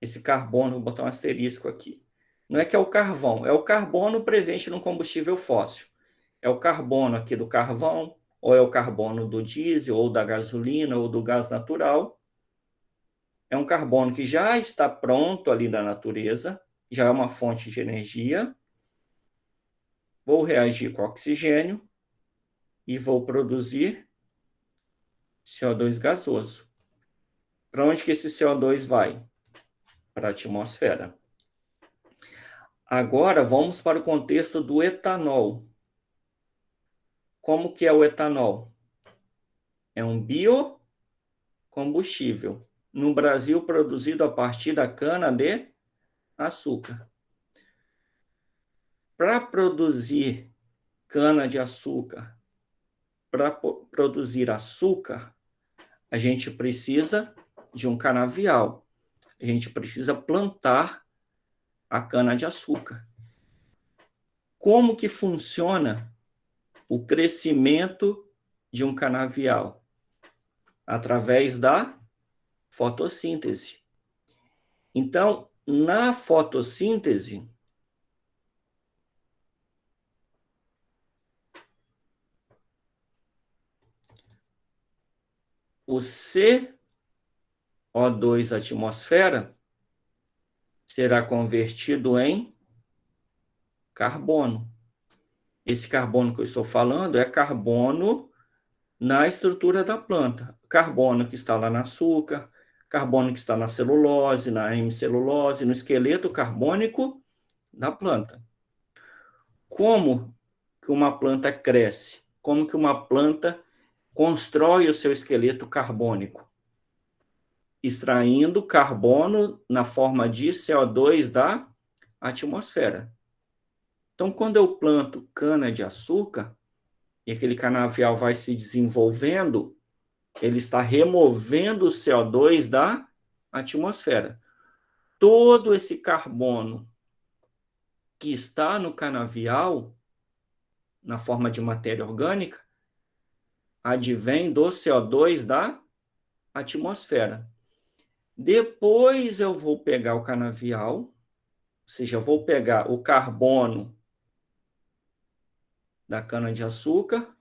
esse carbono, vou botar um asterisco aqui. Não é que é o carvão, é o carbono presente no combustível fóssil. É o carbono aqui do carvão, ou é o carbono do diesel, ou da gasolina, ou do gás natural. É um carbono que já está pronto ali na natureza, já é uma fonte de energia. Vou reagir com oxigênio e vou produzir CO2 gasoso. Para onde que esse CO2 vai? Para a atmosfera. Agora, vamos para o contexto do etanol. Como que é o etanol? É um biocombustível. No Brasil, produzido a partir da cana-de-açúcar. Para produzir cana-de-açúcar, para produzir açúcar, a gente precisa de um canavial. A gente precisa plantar a cana-de-açúcar. Como que funciona o crescimento de um canavial? Através da fotossíntese. Então, na fotossíntese, o CO2 da atmosfera será convertido em carbono. Esse carbono que eu estou falando é carbono na estrutura da planta. Carbono que está lá no açúcar, carbono que está na celulose, na hemicelulose, no esqueleto carbônico da planta. Como que uma planta cresce? Como que uma planta constrói o seu esqueleto carbônico? Extraindo carbono na forma de CO2 da atmosfera. Então, quando eu planto cana-de-açúcar, e aquele canavial vai se desenvolvendo, ele está removendo o CO2 da atmosfera. Todo esse carbono que está no canavial, na forma de matéria orgânica, advém do CO2 da atmosfera. Depois eu vou pegar o canavial, ou seja, eu vou pegar o carbono da cana-de-açúcar,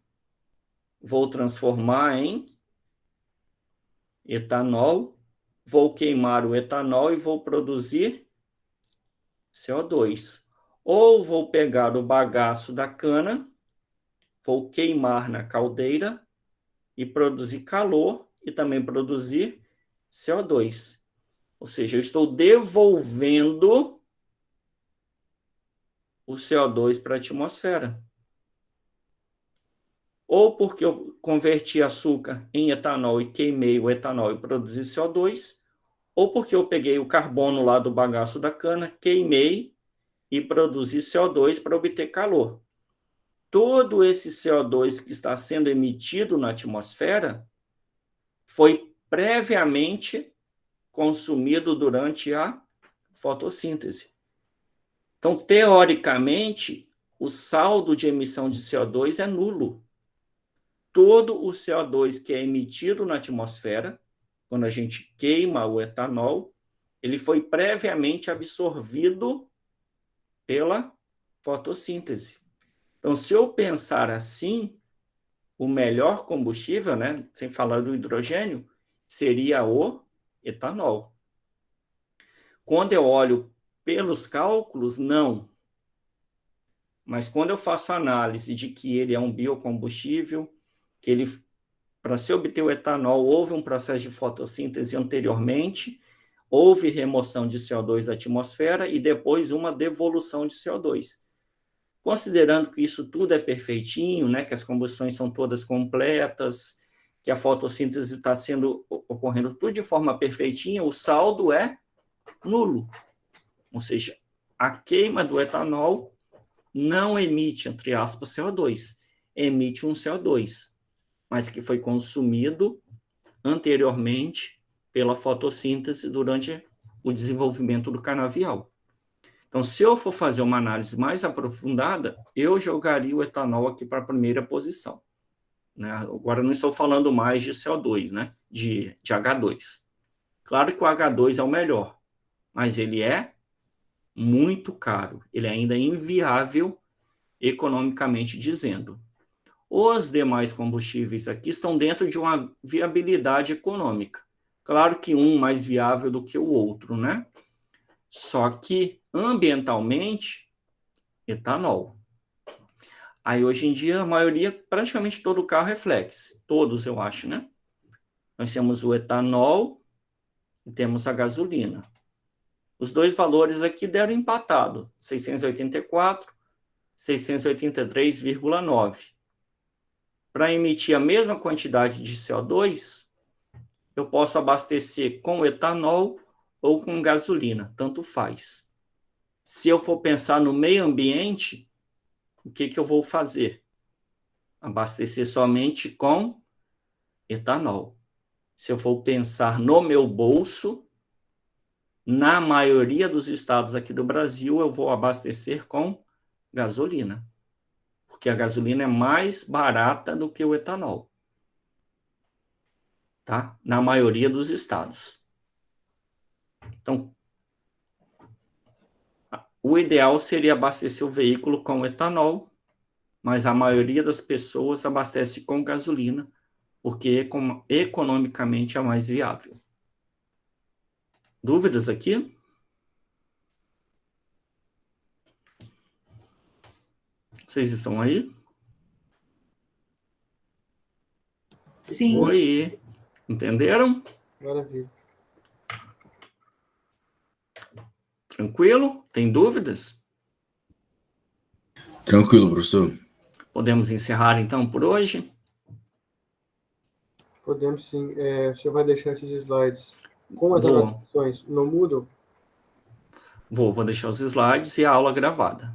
vou transformar em etanol, vou queimar o etanol e vou produzir CO2. Ou vou pegar o bagaço da cana, vou queimar na caldeira e produzir calor e também produzir CO2. Ou seja, eu estou devolvendo o CO2 para a atmosfera. Ou porque eu converti açúcar em etanol e queimei o etanol e produzi CO2, ou porque eu peguei o carbono lá do bagaço da cana, queimei e produzi CO2 para obter calor. Todo esse CO2 que está sendo emitido na atmosfera foi previamente consumido durante a fotossíntese. Então, teoricamente, o saldo de emissão de CO2 é nulo. Todo o CO2 que é emitido na atmosfera, quando a gente queima o etanol, ele foi previamente absorvido pela fotossíntese. Então, se eu pensar assim, o melhor combustível, né, sem falar do hidrogênio, seria o etanol. Quando eu olho pelos cálculos, não. Mas quando eu faço análise de que ele é um biocombustível, que ele, para se obter o etanol, houve um processo de fotossíntese anteriormente, houve remoção de CO2 da atmosfera e depois uma devolução de CO2. Considerando que isso tudo é perfeitinho, né, que as combustões são todas completas, que a fotossíntese está ocorrendo tudo de forma perfeitinha, o saldo é nulo. Ou seja, a queima do etanol não emite, entre aspas, CO2, emite um CO2, mas que foi consumido anteriormente pela fotossíntese durante o desenvolvimento do canavial. Então, se eu for fazer uma análise mais aprofundada, eu jogaria o etanol aqui para a primeira posição. Né? Agora, não estou falando mais de CO2, né? de H2. Claro que o H2 é o melhor, mas ele é muito caro. Ele é ainda inviável economicamente dizendo. Os demais combustíveis aqui estão dentro de uma viabilidade econômica. Claro que um mais viável do que o outro, né? Só que, ambientalmente, etanol. Aí, hoje em dia, a maioria, praticamente todo carro é flex. Todos, eu acho, né? Nós temos o etanol e temos a gasolina. Os dois valores aqui deram empatado. 684, 683,9. Para emitir a mesma quantidade de CO2, eu posso abastecer com etanol ou com gasolina, tanto faz. Se eu for pensar no meio ambiente, o que eu vou fazer? Abastecer somente com etanol. Se eu for pensar no meu bolso, na maioria dos estados aqui do Brasil, eu vou abastecer com gasolina. Porque a gasolina é mais barata do que o etanol. Tá? Na maioria dos estados. Então, o ideal seria abastecer o veículo com etanol, mas a maioria das pessoas abastece com gasolina, porque economicamente é mais viável. Dúvidas aqui? Vocês estão aí? Sim. Oi, entenderam? Maravilha. Tranquilo? Tem dúvidas? Tranquilo, professor. Podemos encerrar então por hoje? Podemos sim. O senhor vai deixar esses slides com as Vou. anotações, não mudam? Vou deixar os slides e a aula gravada.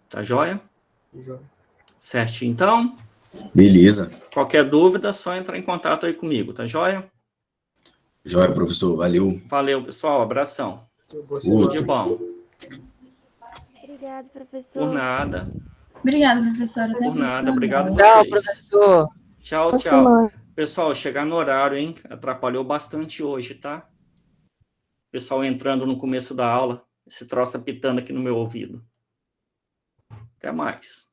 Tá joia? Já. Certo, então? Beleza. Qualquer dúvida, só entrar em contato aí comigo, tá joia? Joia, professor. Valeu. Valeu, pessoal. Abração. Boa Tudo de semana. bom. Obrigada, professor. Por nada. Obrigada, professora. Até a Por próxima. nada. Obrigado a Tchau, vocês. professor. Tchau, Boa tchau. semana. Pessoal, chegar no horário, hein? Atrapalhou bastante hoje, tá? Pessoal entrando no começo da aula, esse troço apitando aqui no meu ouvido. Até mais.